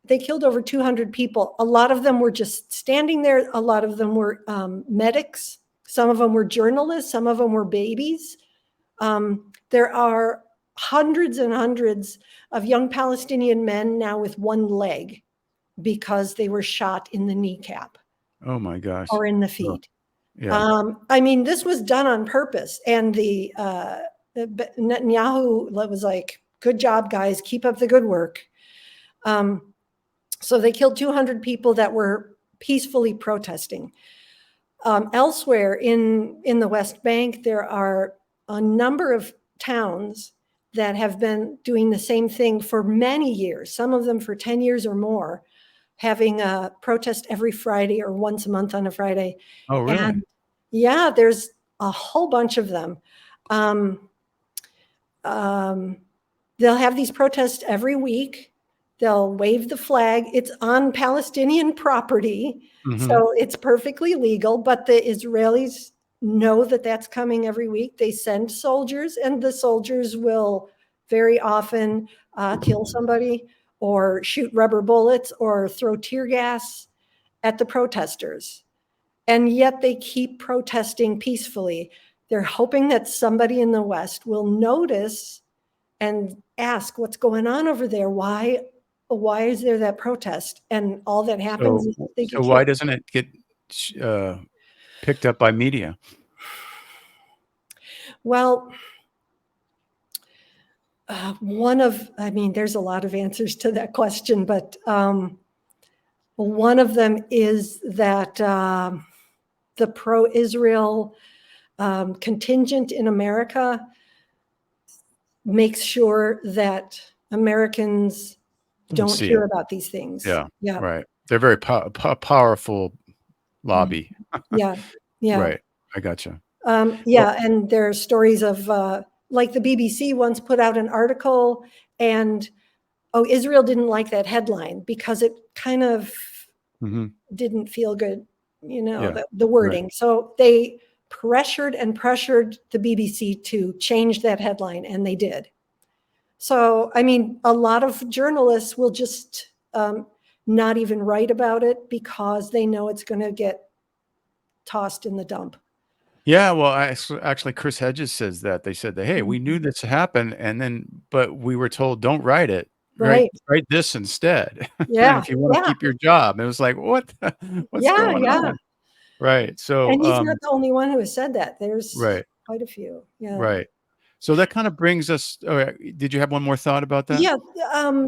They killed over 200 people. A lot of them were just standing there. A lot of them were medics. Some of them were journalists. Some of them were babies. There are hundreds and hundreds of young Palestinian men now with one leg because they were shot in the kneecap Oh my gosh. or in the Oh, feet. yeah. I mean, this was done on purpose. And Netanyahu was like, good job, guys. Keep up the good work. So they killed 200 people that were peacefully protesting. Elsewhere in the West Bank, there are a number of towns that have been doing the same thing for many years, some of them for 10 years or more, having a protest every Friday or once a month on a Friday. Oh, really? And yeah, there's a whole bunch of them. Um, um, they'll have these protests every week. They'll wave the flag. It's on Palestinian property, Mhm. so it's perfectly legal, but the Israelis know that that's coming every week. They send soldiers, and the soldiers will very often kill somebody or shoot rubber bullets or throw tear gas at the protesters. And yet they keep protesting peacefully. They're hoping that somebody in the West will notice and ask what's going on over there. Why is there that protest? And all that happens So is they so get why killed. doesn't it get sh picked up by media? Well, I mean, there's a lot of answers to that question, but one of them is that the pro-Israel contingent in America makes sure that Americans Don't don't see it. hear about these things. Yeah, Yeah. right. They're very powerful Mm. lobby. Yeah. Yeah. Right. I gotcha. Yeah, and there are stories of like the BBC once put out an article, and Israel didn't like that headline because it kind of Mhm. didn't feel good, Yeah. the Right. wording. So they pressured the BBC to change that headline, and they did. So, I mean, a lot of journalists will just not even write about it because they know it's going to get tossed in the dump. Yeah, well, actually, Chris Hedges says that. They said that, "Hey, we knew Mhm. this happened, and then but we were told, 'Don't write it. Right. Write this instead, and Yeah. if you wanna Yeah. keep your job.'" It was like, "What? What's Yeah. going Yeah. on?" Right. So, And he's not the only one who has said that. There's right, quite a few. Yeah. right. So that kinda brings us did you have one more thought about that? Yeah.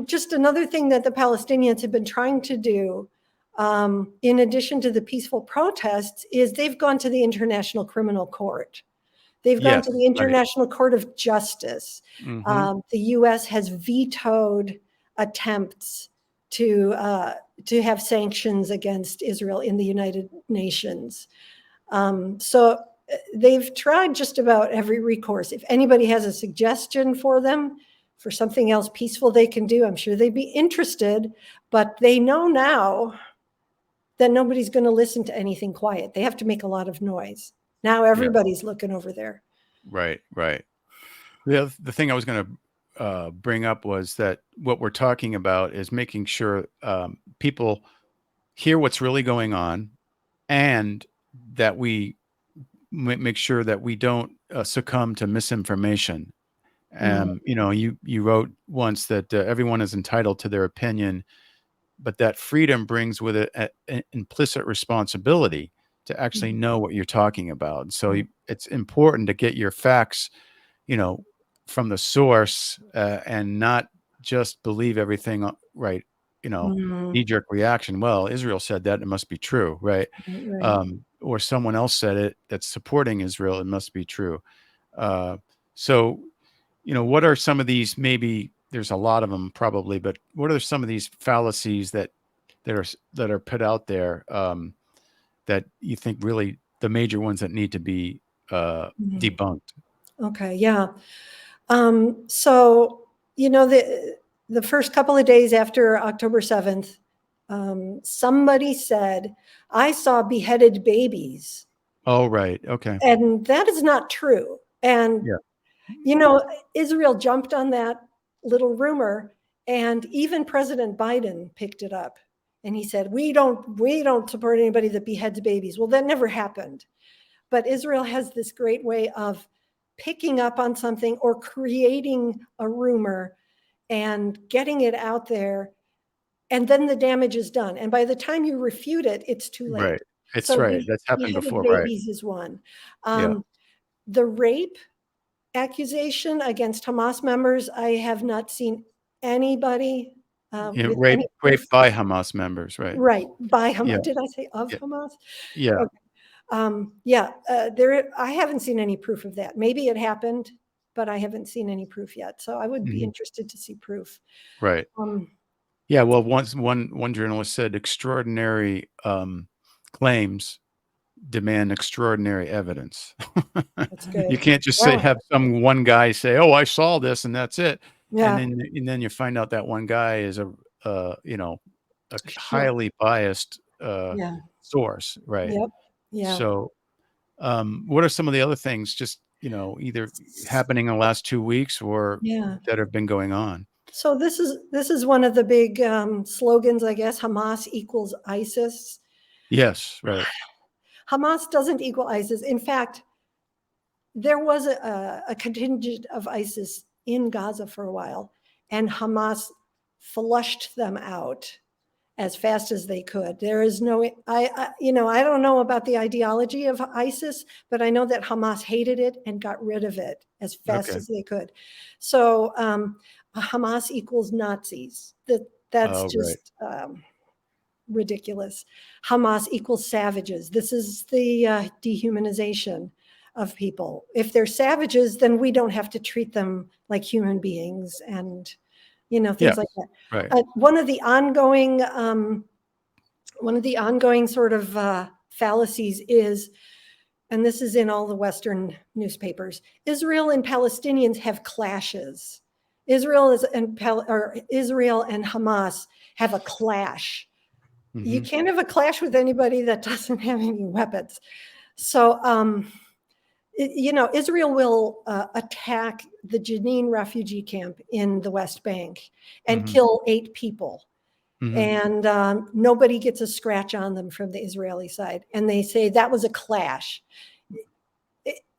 Just another thing that the Palestinians have been trying to do, in addition to the peaceful protests, is they've gone to the International Criminal Court. They've gone Yes, to the right. International Court of Justice. Mhm. The US has vetoed attempts to have sanctions against Israel in the United Nations. So they've tried just about every recourse. If anybody has a suggestion for them for something else peaceful they can do, I'm sure they'd be interested. But they know now that nobody's going to listen to anything quiet. They have to make a lot of noise. Now Yeah. everybody's looking over there. Right, right. The thing I was gonna, bring up was that what we're talking about is making sure, people hear what's really going on, and that we make sure that we don't succumb to misinformation. Mm, You wrote once that everyone is entitled to their opinion, but that freedom brings with it an implicit responsibility to actually mm, know what you're talking about. So mm, it's important to get your facts, you know, from the source, and not just believe everything, right? mm, Knee jerk reaction. Well, Israel said that, it must be true, right? right. Or someone else said it that's supporting Israel, it must be true. Uh, so, what are some of these? Maybe there's a lot of them, probably, but what are some of these fallacies that are put out there, that you think really the major ones that need to be Mm. debunked? Okay, yeah. So, the first couple of days after October 7th, somebody said, I saw beheaded babies. Oh, right. Okay. And that is not true. And, Yeah. you know, Israel jumped on that little rumor, and even President Biden picked it up. And he said, we don't support anybody that beheads babies. Well, that never happened. But Israel has this great way of picking up on something or creating a rumor and getting it out there, and then the damage is done. And by the time you refute it, it's too late. Right. It's So right. That's happened beheaded before, right? babies is one. Yeah. The rape accusation against Hamas members, I have not seen anybody with any Rape proof. by Hamas members, right? Right, by Yeah. Hamas. Did I say of Yeah. Hamas? Yeah. Okay. Yeah, I haven't seen any proof of that. Maybe it happened, but I haven't seen any proof yet. So I would be Mhm. interested to see proof. Right. Um, Yeah. Well, once one journalist said extraordinary claims demand extraordinary evidence. that's You good. can't just say Yeah, have some one guy say, "Oh, I saw this," and that's it. And yeah, then you find out that one guy is a a schmuck. highly biased Yeah, source, right? yep, yeah, So, what are some of the other things just, either happening in the last 2 weeks or yeah. that have been going on? So this is one of the big slogans, I guess. Hamas equals ISIS. Yes, right. Hamas doesn't equal ISIS. In fact, there was a contingent of ISIS in Gaza for a while, and Hamas flushed them out as fast as they could. There is no, I don't know about the ideology of ISIS, but I know that Hamas hated it and got rid of it as fast Okay. as they could. So Hamas equals Nazis. That's Oh, right. just ridiculous. Hamas equals savages. This is the dehumanization of people. If they're savages, then we don't have to treat them like human beings, and things Yes. like that. Right. One of the ongoing sort of fallacies is and this is in all the Western newspapers, Israel and Palestinians have clashes. Israel and Hamas have a clash. You can't have a clash with anybody that doesn't have any weapons. So, Israel will attack the Jenin refugee camp in the West Bank and kill 8 people. And nobody gets a scratch on them from the Israeli side. And they say that was a clash.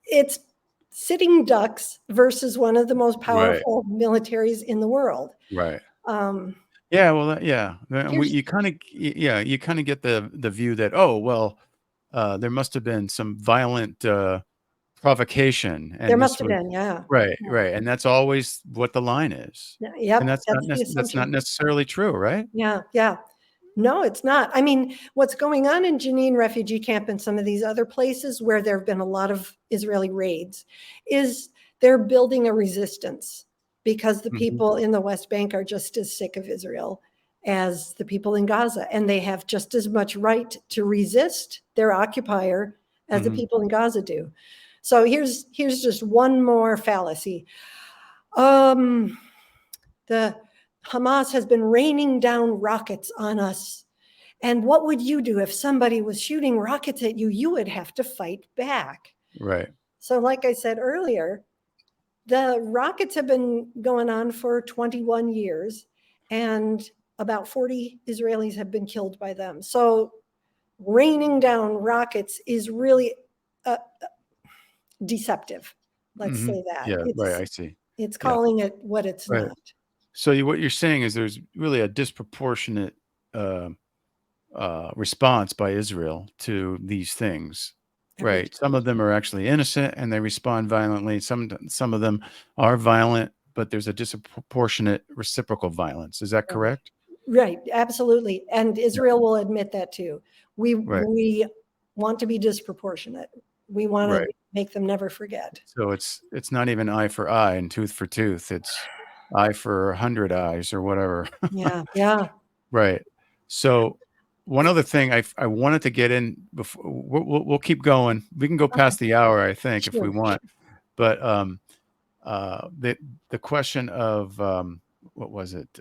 It's sitting ducks versus one of the most powerful militaries in the world. Right. Yeah. Well, yeah. You kind of get the view that, oh, well, there must have been some violent provocation. And there must have been, yeah. Right. And that's always what the line is. Yep. And that's not necessarily true, right? Yeah. No, it's not. I mean, what's going on in Jenin refugee camp and some of these other places where there have been a lot of Israeli raids is they're building a resistance because the people in the West Bank are just as sick of Israel as the people in Gaza. And they have just as much right to resist their occupier as the people in Gaza do. So here's just one more fallacy. The Hamas has been raining down rockets on us. And what would you do if somebody was shooting rockets at you? You would have to fight back. Right. So like I said earlier, the rockets have been going on for 21 years and about 40 Israelis have been killed by them. So raining down rockets is really deceptive. Let's say that. Yeah, right. I see. It's calling it what it's not. So what you're saying is there's really a disproportionate response by Israel to these things, right? Some of them are actually innocent and they respond violently. Some of them are violent, but there's a disproportionate reciprocal violence. Is that correct? Right, absolutely. And Israel will admit that too. We want to be disproportionate. We want to make them never forget. So it's not even eye for eye and tooth for tooth. It's eye for 100 eyes or whatever. Yeah. Right. So one other thing I wanted to get in before we'll keep going. We can go past the hour, I think, if we want. But the question of what was it?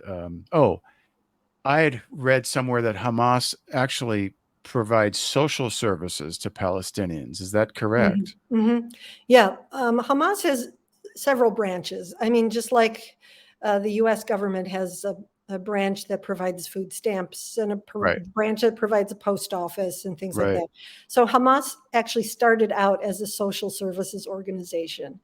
I had read somewhere that Hamas actually provides social services to Palestinians. Is that correct? Yeah. Hamas has several branches. I mean, just like the U.S. government has a branch that provides food stamps and a branch that provides a post office and things like that. So Hamas actually started out as a social services organization,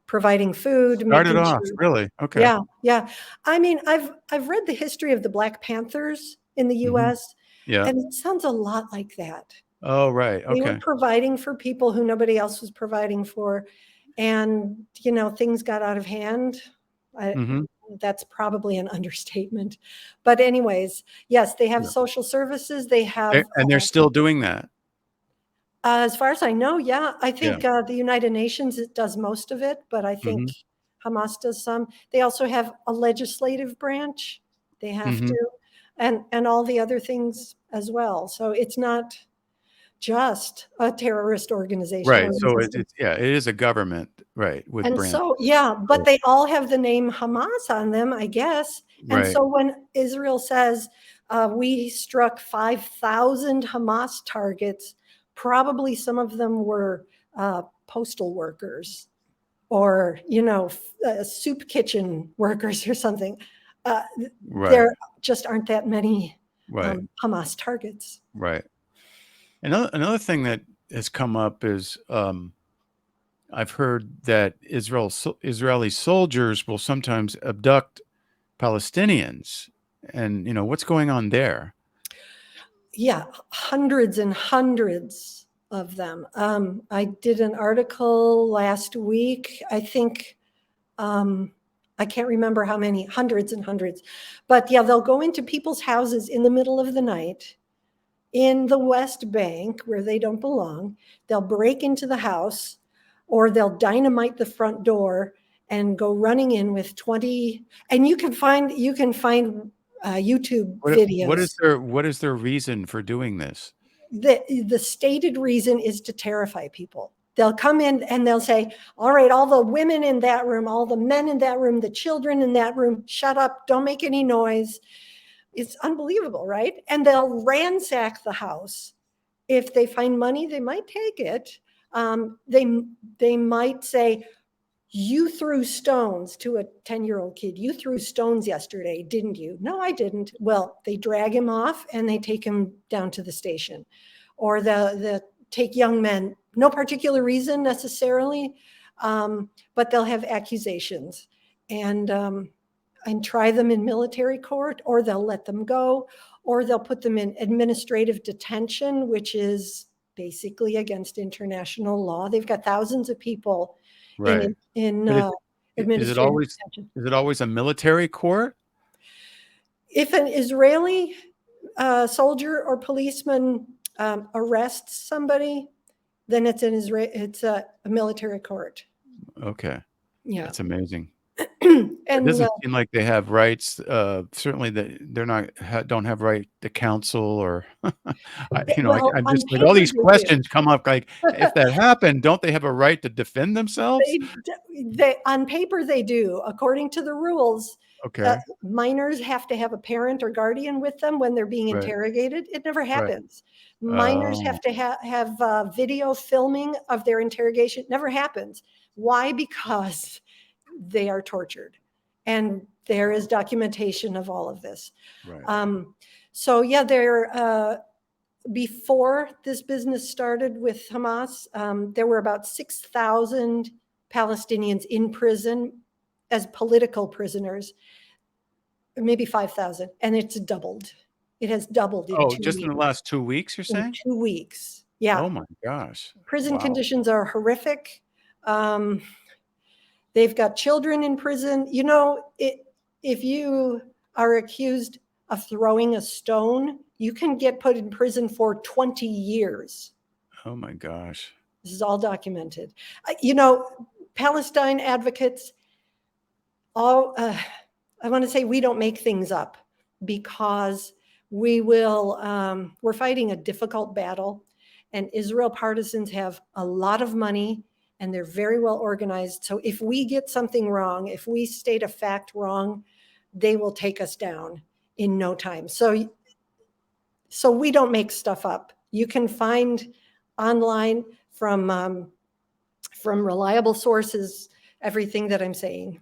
providing food. Started off, really? Okay. Yeah. I mean, I've read the history of the Black Panthers in the U.S. And it sounds a lot like that. Oh, right. Okay. They were providing for people who nobody else was providing for. And, things got out of hand. That's probably an understatement. But anyways, yes, they have social services. They have. And they're still doing that. As far as I know, yeah. I think the United Nations does most of it, but I think Hamas does some. They also have a legislative branch. They have to. And all the other things as well. So it's not just a terrorist organization. Right. So it is a government, right? With and branch. So, but they all have the name Hamas on them, I guess. And so when Israel says we struck 5,000 Hamas targets, probably some of them were postal workers or, soup kitchen workers or something. There just aren't that many Hamas targets. Right. Another thing that has come up is I've heard that Israeli soldiers will sometimes abduct Palestinians. And, what's going on there? Yeah, hundreds and hundreds of them. I did an article last week, I think. I can't remember how many, hundreds and hundreds. But they'll go into people's houses in the middle of the night in the West Bank where they don't belong. They'll break into the house or they'll dynamite the front door and go running in with 20. And you can find YouTube videos. What is their reason for doing this? the stated reason is to terrify people. They'll come in and they'll say, all right, all the women in that room, all the men in that room, the children in that room, shut up, don't make any noise. It's unbelievable, right? And they'll ransack the house. If they find money, they might take it. They might say, you threw stones to a 10-year-old kid. You threw stones yesterday, didn't you? No, I didn't. Well, they drag him off and they take him down to the station. Or the take young men, no particular reason necessarily, but they'll have accusations and try them in military court, or they'll let them go, or they'll put them in administrative detention, which is basically against international law. They've got thousands of people Right. in But administrative detention. is it always a military court? If an Israeli soldier or policeman arrests somebody, then it's a military court. Okay. Yeah. That's amazing. And It doesn't seem like they have rights. Certainly, don't have right to counsel, or well, I'm on just like all paper these they do. questions come up. Like, if that happened, don't they have a right to defend themselves? They on paper they do, according to the rules. Okay. Minors have to have a parent or guardian with them when they're being Right. interrogated. It never Right. happens. Minors Oh, have to have video filming of their interrogation. Never happens. Why? Because they are tortured, and there is documentation of all of this. right. So yeah, before this business started with Hamas, there were about 6,000 Palestinians in prison as political prisoners, maybe 5,000, and it's doubled. It has doubled in Oh, 2 just in the weeks. last 2 weeks, you're In saying? 2 weeks, yeah. Oh my gosh. Prison Wow. conditions are horrific. They've got children in prison. If you are accused of throwing a stone, you can get put in prison for 20 years. Oh my gosh. This is all documented. Palestine advocates, I want to say we don't make things up, because we're fighting a difficult battle, and Israel partisans have a lot of money and they're very well organized. So if we get something wrong, if we state a fact wrong, they will take us down in no time. So we don't make stuff up. You can find online from reliable sources everything that I'm saying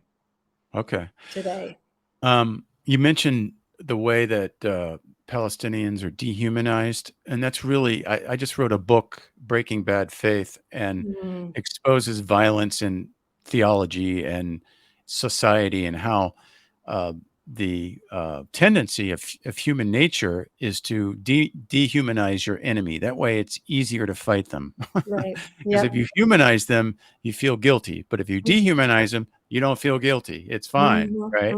Okay. today. You mentioned the way that Palestinians are dehumanized, and that's really, I just wrote a book, Breaking Bad Faith, and exposes violence in theology and society, and how the tendency of human nature is to dehumanize your enemy. That way it's easier to fight them. Right. Because if you humanize them, you feel guilty. But if you dehumanize them, you don't feel guilty. It's fine, right?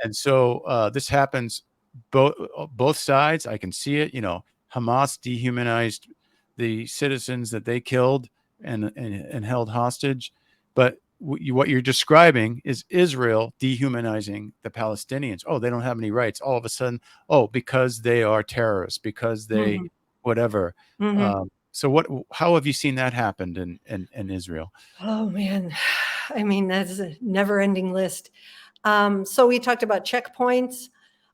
And so this happens both sides. I can see it. Hamas dehumanized the citizens that they killed and held hostage. But what you're describing is Israel dehumanizing the Palestinians. Oh, they don't have any rights. All of a sudden, because they are terrorists, because they whatever. So how have you seen that happen in Israel? Oh man, I mean, that's a never-ending list. So we talked about checkpoints.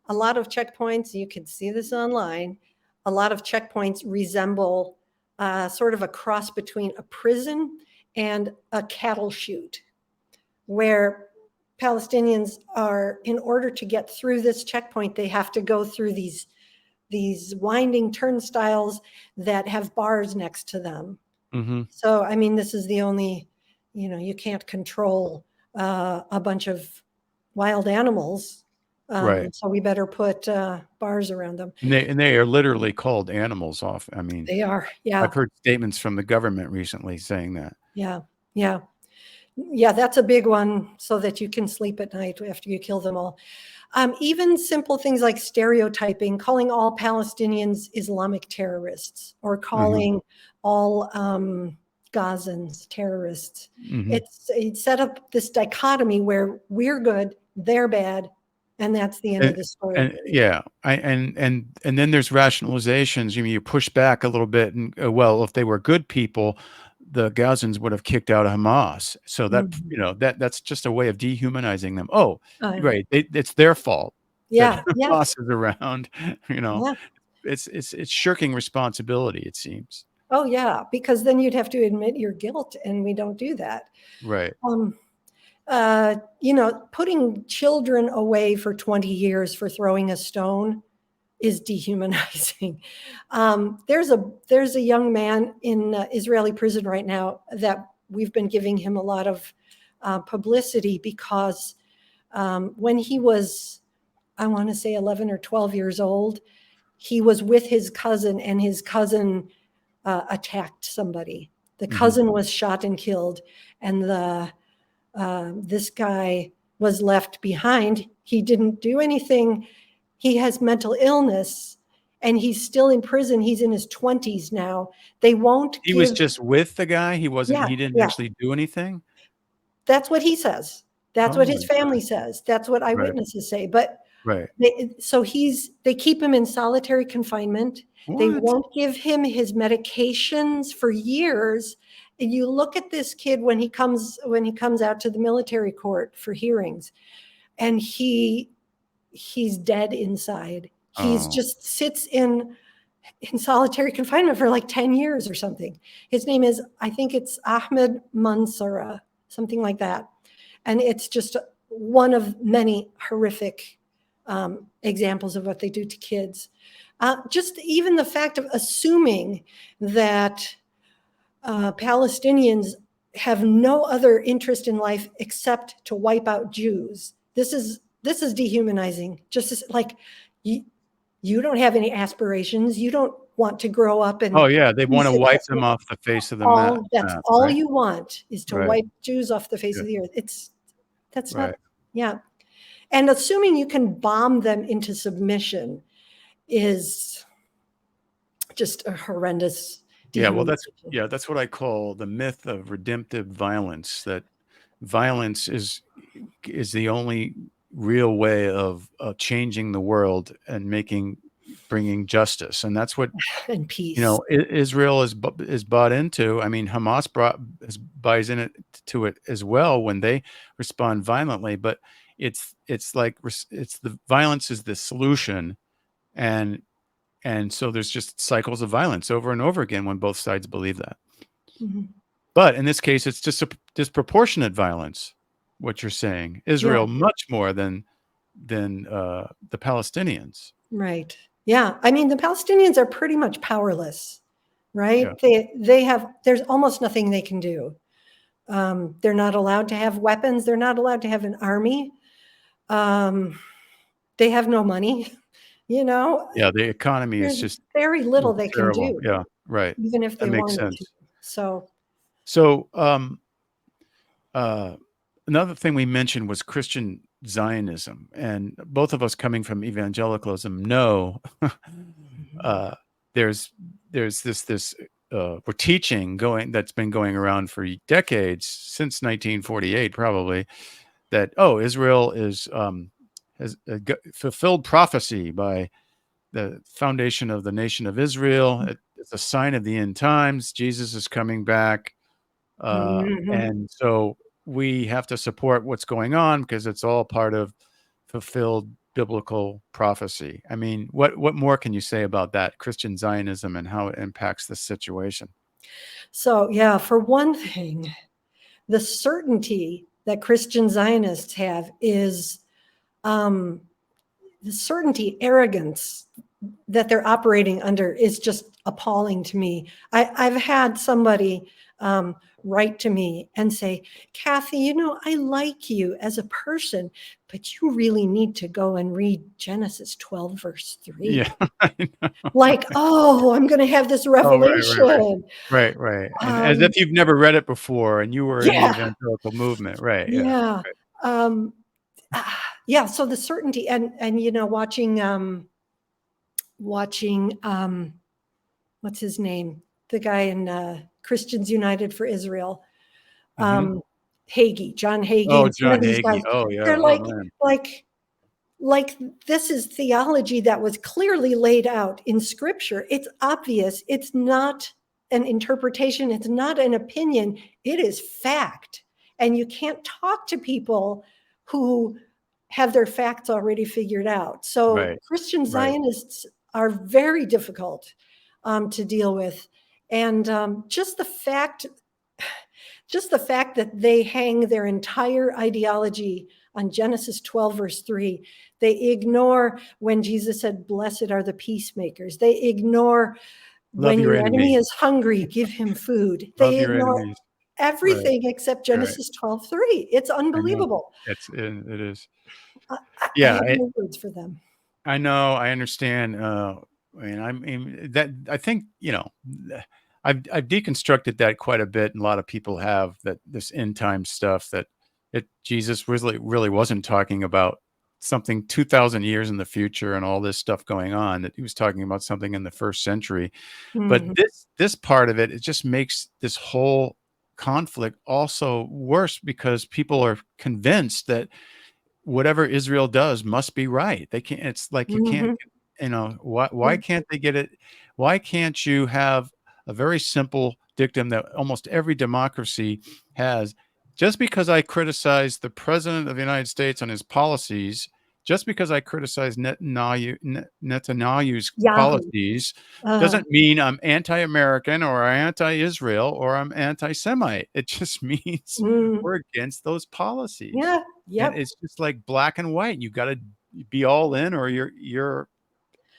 A lot of checkpoints, you can see this online, a lot of checkpoints resemble sort of a cross between a prison and a cattle chute, where Palestinians are, in order to get through this checkpoint, they have to go through these winding turnstiles that have bars next to them. So, I mean, this is the only, you can't control a bunch of wild animals. Right. So we better put bars around them. And they are literally called animals off. I mean, They are, yeah. I've heard statements from the government recently saying that. Yeah, yeah. Yeah, that's a big one, so that you can sleep at night after you kill them all. Even simple things like stereotyping, calling all Palestinians Islamic terrorists, or calling all Gazans terrorists. It's set up this dichotomy where we're good, they're bad, And that's the end of the story. And yeah, and then there's rationalizations. You push back a little bit, and well, if they were good people, the Gazans would have kicked out of Hamas. So that Mhm. that's just a way of dehumanizing them. Oh, Uh, right, it's their fault that yeah, yeah, Hamas is around. You know, yeah. it's shirking responsibility. It seems. Oh, yeah, because then you'd have to admit your guilt, and we don't do that. Right. Um, putting children away for 20 years for throwing a stone is dehumanizing. There's a young man in Israeli prison right now that we've been giving him a lot of publicity because when he was, I want to say 11 or 12 years old, he was with his cousin, and his cousin attacked somebody. The Hmm. cousin was shot and killed, and this guy was left behind. He didn't do anything. He has mental illness, and he's still in prison. He's in his 20s now. They won't He was give. just with the guy. He wasn't. Yeah, He didn't yeah. actually do anything. That's what he says. That's Oh what my his family God. says. That's what Right. eyewitnesses say. But Right. they keep him in solitary confinement. They What? won't give him his medications for years. And you look at this kid when he comes out to the military court for hearings, and he's dead inside. He's Oh. just sits in solitary confinement for like 10 years or something. His name is, I think it's Ahmed Mansoura, something like that. And it's just one of many horrific examples of what they do to kids. Just even the fact of assuming that Palestinians have no other interest in life except to wipe out Jews. This is dehumanizing. Just as, like, you don't have any aspirations. You don't want to grow up Oh, and yeah, they be wanna wipe them successful. off the face of the That's map, all right? you want, is to Right, wipe Jews off the face yeah, of the earth. That's not, right. yeah. And assuming you can bomb them into submission is just a horrendous Yeah, well, dehumanization. that's what I call the myth of redemptive violence, that violence is the only real way of changing the world and bringing justice, and that's what, And peace. Israel is bought into. I mean, Hamas buys in it to it as well when they respond violently, but it's like it's the violence is the solution, and so there's just cycles of violence over and over again when both sides believe that. Mhm. But in this case, it's just a disproportionate violence. What you're saying, Yeah. Israel much more than the Palestinians. Right. Yeah. I mean, the Palestinians are pretty much powerless, Yeah, right? There's almost nothing they can do. They're not allowed to have weapons. They're not allowed to have an army. Um, they have no money. You know, yeah. The economy is there's just very little they can terrible. do, Yeah, right. even if That they makes wanted to. sense. So, So, uh, another thing we mentioned was Christian Zionism, and both of us coming from evangelicalism know mhm. uh, there's we're teaching that's been going around for decades, since 1948 probably, that Israel has fulfilled prophecy by the foundation of the nation of Israel. It's a sign of the end times. Jesus is coming back. Mhm. And so we have to support what's going on because it's all part of fulfilled biblical prophecy. I mean, what more can you say about that Christian Zionism and how it impacts the situation? So, yeah, for one thing, the certainty that Christian Zionists have is um, the certainty, arrogance that they're operating under is just appalling to me. I've had somebody write to me and say, Kathy, I like you as a person, but you really need to go and read Genesis 12, verse Yeah, 3. I know. Like, oh, I'm going to have this Oh, right. revelation. Right, right, and as if Um, you've never read it before and you were in the yeah, evangelical movement, right, yeah, yeah. right. Um, yeah, so the certainty and watching what's his name? The guy in Christians United for Israel, Mhm. Hagee, John Hagee, Oh, and some of John these Hagee. guys. Oh, yeah. They're Oh, man. like like this is theology that was clearly laid out in scripture. It's obvious. It's not an interpretation. It's not an opinion. It is fact. And you can't talk to people who have their facts already figured out. So Christian Zionists are very difficult to deal with. And just the fact that they hang their entire ideology on Genesis 12, verse 3. They ignore when Jesus said, blessed are the peacemakers. They ignore Love when your your enemy enemy. is hungry, give him food. Love They your ignore enemies. everything except Genesis 12:3. It's I know. unbelievable. It is. I Yeah. have no words for them. I know. I understand. I mean that I think, I've deconstructed that quite a bit, and a lot of people have, that this end time stuff, that Jesus really wasn't talking about something 2,000 years in the future and all this stuff going on, that he was talking about something in the first century. But this part of it just makes this whole conflict also worse, because people are convinced that whatever Israel does must be right. They can't, it's like, you can't, why can't they get it? Why can't you have a very simple dictum that almost every democracy has? Just because I criticize the president of the United States on his policies, just because I criticize Netanyahu's Yahoo. policies, doesn't mean I'm anti-American or anti-Israel or I'm anti-Semite. It just means we're against those policies. Yeah. Yep. And it's just like black and white. You got to be all in, or you're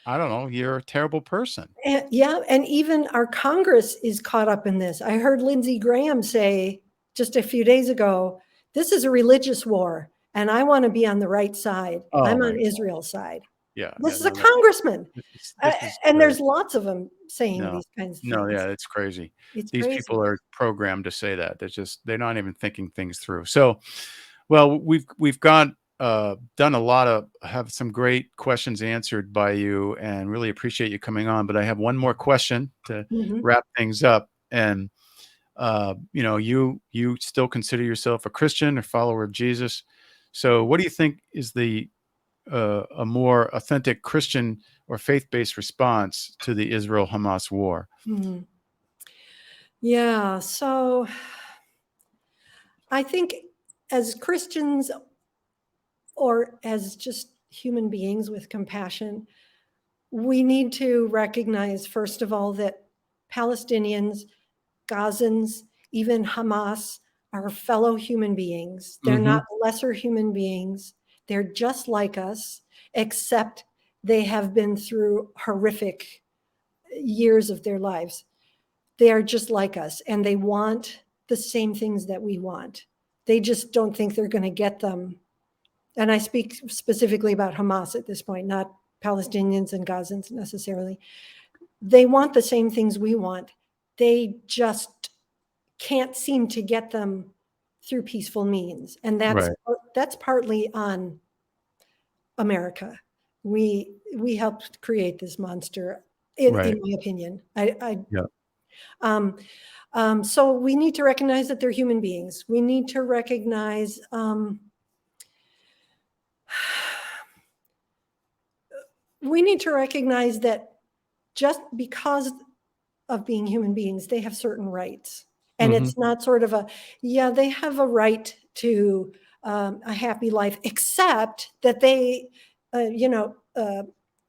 I don't know, you're a terrible person. And, yeah, and even our Congress is caught up in this. I heard Lindsey Graham say just a few days ago, this is a religious war, and I want to be on the right side. Oh, I'm my on God. Israel's side. Yeah. This is a congressman. This is And great. there's lots of them saying No, these kinds of no, things. yeah, it's crazy. It's These crazy. people are programmed to say that. They're not even thinking things through. So, well, we've got done a lot of, have some great questions answered by you, and really appreciate you coming on. But I have one more question to wrap things up. And you still consider yourself a Christian or follower of Jesus. So what do you think is a more authentic Christian or faith-based response to the Israel-Hamas war? Yeah, so I think as Christians, or as just human beings with compassion, we need to recognize, first of all, that Palestinians, Gazans, even Hamas are fellow human beings. They're not lesser human beings. They're just like us, except they have been through horrific years of their lives. They are just like us, and they want the same things that we want. They just don't think they're going to get them. And I speak specifically about Hamas at this point, not Palestinians and Gazans necessarily. They want the same things we want. They just can't seem to get them through peaceful means. And that's partly on America. We helped create this monster, in my opinion. So we need to recognize that they're human beings. We need to recognize that just because of being human beings, they have certain rights. And it's not sort of they have a right to a happy life, except that they,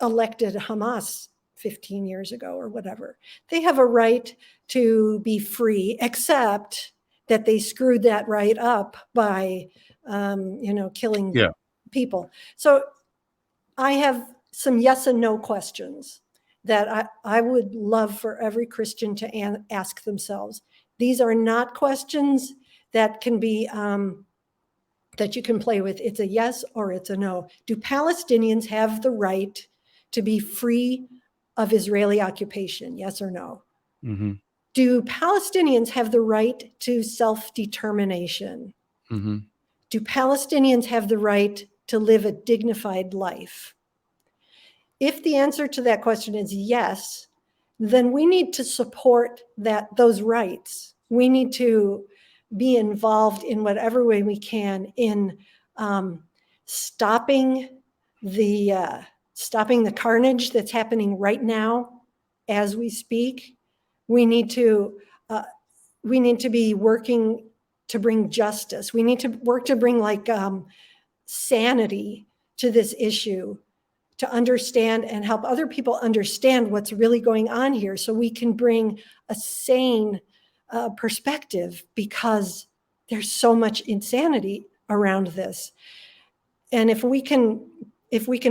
elected Hamas 15 years ago or whatever. They have a right to be free, except that they screwed that right up by, killing people. So I have some yes and no questions that I would love for every Christian to ask themselves. These are not questions that can be, that you can play with. It's a yes or it's a no. Do Palestinians have the right to be free of Israeli occupation? Yes or no? Do Palestinians have the right to self-determination? Do Palestinians have the right to live a dignified life? If the answer to that question is yes, then we need to support those rights. We need to be involved in whatever way we can in stopping the stopping the carnage that's happening right now as we speak. We need to be working to bring justice. We need to work to bring sanity to this issue, to understand and help other people understand what's really going on here, so we can bring a sane perspective, because there's so much insanity around this. And if we can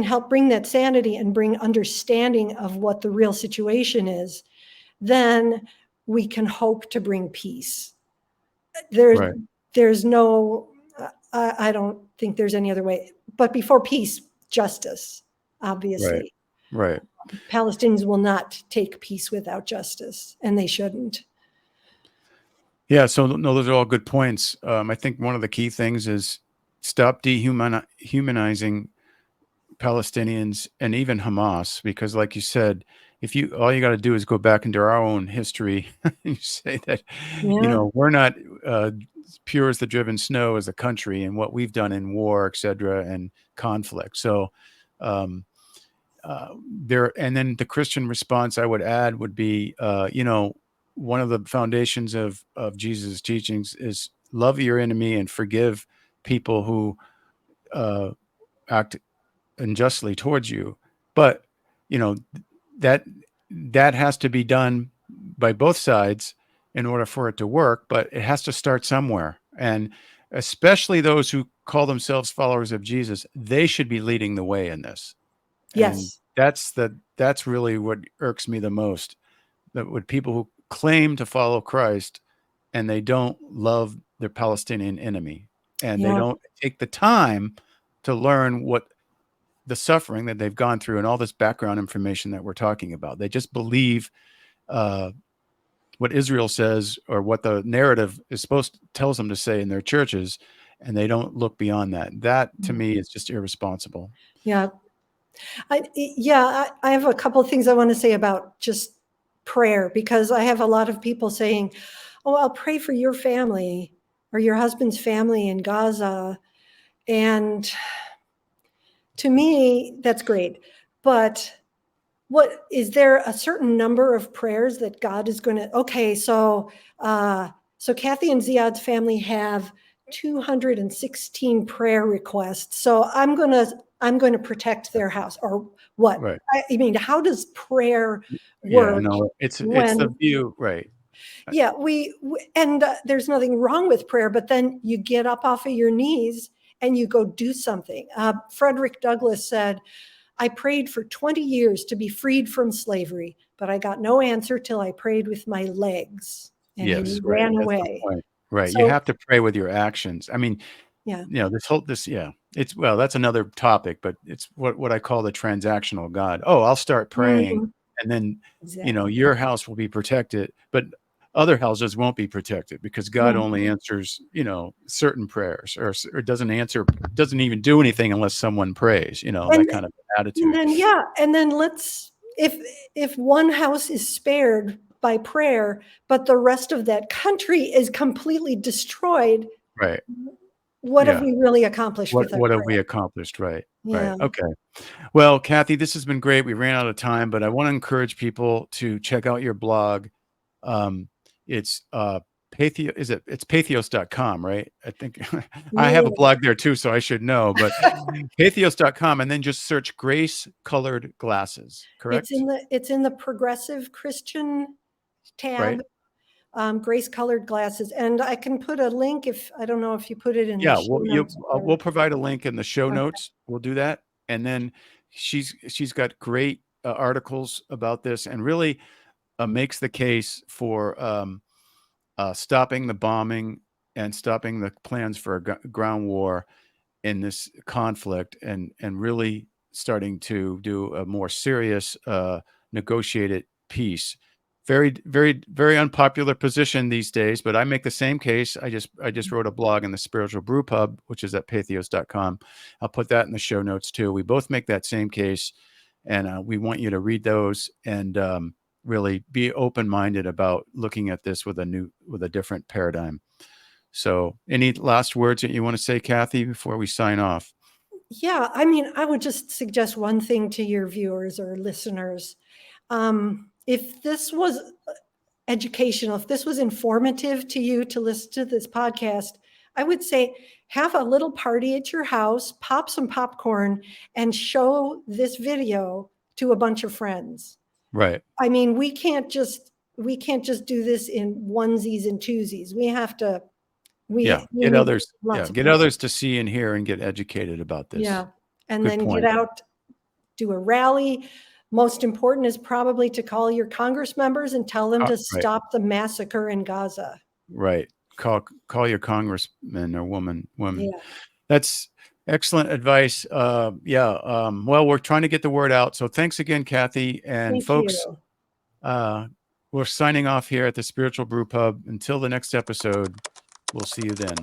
help bring that sanity and bring understanding of what the real situation is, then we can hope to bring peace. There's no, I don't think there's any other way. But before peace, justice, obviously. Right. Palestinians will not take peace without justice, and they shouldn't. Yeah. So no, those are all good points. I think one of the key things is stop dehumanizing Palestinians and even Hamas, because like you said, all you got to do is go back into our own history. You say that, we're not pure as the driven snow as a country, and what we've done in war, et cetera, and conflict. So and then the Christian response I would add would be, one of the foundations of Jesus' teachings is love your enemy and forgive people who act unjustly towards you. But that has to be done by both sides in order for it to work, but it has to start somewhere. And especially those who call themselves followers of Jesus, they should be leading the way in this. Yes. And that's really what irks me the most, that with people who claim to follow Christ and they don't love their Palestinian enemy, and they don't take the time to learn what the suffering that they've gone through and all this background information that we're talking about. They just believe what Israel says, or what the narrative tells them to say in their churches, and they don't look beyond that. That to me is just irresponsible. Yeah. I have a couple of things I want to say about just prayer, because I have a lot of people saying, "Oh, I'll pray for your family or your husband's family in Gaza." And to me, that's great. But is there a certain number of prayers that God is going to, okay, so Kathy and Ziad's family have 216 prayer requests. So I'm going to protect their house, or what? Right. I mean, how does prayer Yeah, work? no, it's the view, right? Yeah, and there's nothing wrong with prayer, but then you get up off of your knees and you go do something. Frederick Douglass said, "I prayed for 20 years to be freed from slavery, but I got no answer till I prayed with my legs." And he ran away. Right. So, you have to pray with your actions. I mean, yeah. That's another topic, but it's what I call the transactional God. Oh, I'll start praying, and then, Exactly. your house will be protected, but other houses won't be protected, because God only answers, certain prayers, or doesn't even do anything unless someone prays, that kind of attitude. And then if one house is spared by prayer, but the rest of that country is completely destroyed, right? What have we really accomplished with our What have prayer? we accomplished? Right. Yeah. Right. Okay. Well, Kathy, this has been great. We ran out of time, but I want to encourage people to check out your blog. It's it's pathos.com, right? I think I have a blog there too, so I should know, but pathos.com, and then just search Grace Colored Glasses, correct? It's in the progressive Christian tab. Right. Grace Colored Glasses. And I can put a link, I don't know if you put it in the show notes. We'll provide a link in the show Okay. notes. We'll do that. And then she's got great articles about this, and really makes the case for stopping the bombing and stopping the plans for a ground war in this conflict, and really starting to do a more serious negotiated peace. Very, very, very unpopular position these days, but I make the same case. I just wrote a blog in the Spiritual Brew Pub, which is at pathos.com. I'll put that in the show notes too. We both make that same case, and we want you to read those and really be open-minded about looking at this with a different paradigm. So any last words that you want to say, Kathy, before we sign off? Yeah, I mean, I would just suggest one thing to your viewers or listeners. If this was educational, if this was informative to you to listen to this podcast, I would say have a little party at your house, pop some popcorn, and show this video to a bunch of friends. Right. I mean, we can't just do this in onesies and twosies. We have to. Yeah. We Get need others. lots Yeah. of Get people. others to see and hear and get educated about this. Yeah, and Good then point. get out, do a rally. Most important is probably to call your Congress members and tell them to Right. stop the massacre in Gaza. Right. Call your congressman or women. Yeah. That's excellent advice. Well, we're trying to get the word out. So thanks again, Kathy. And Thank folks, you. we're signing off here at the Spiritual Brew Pub. Until the next episode, we'll see you then.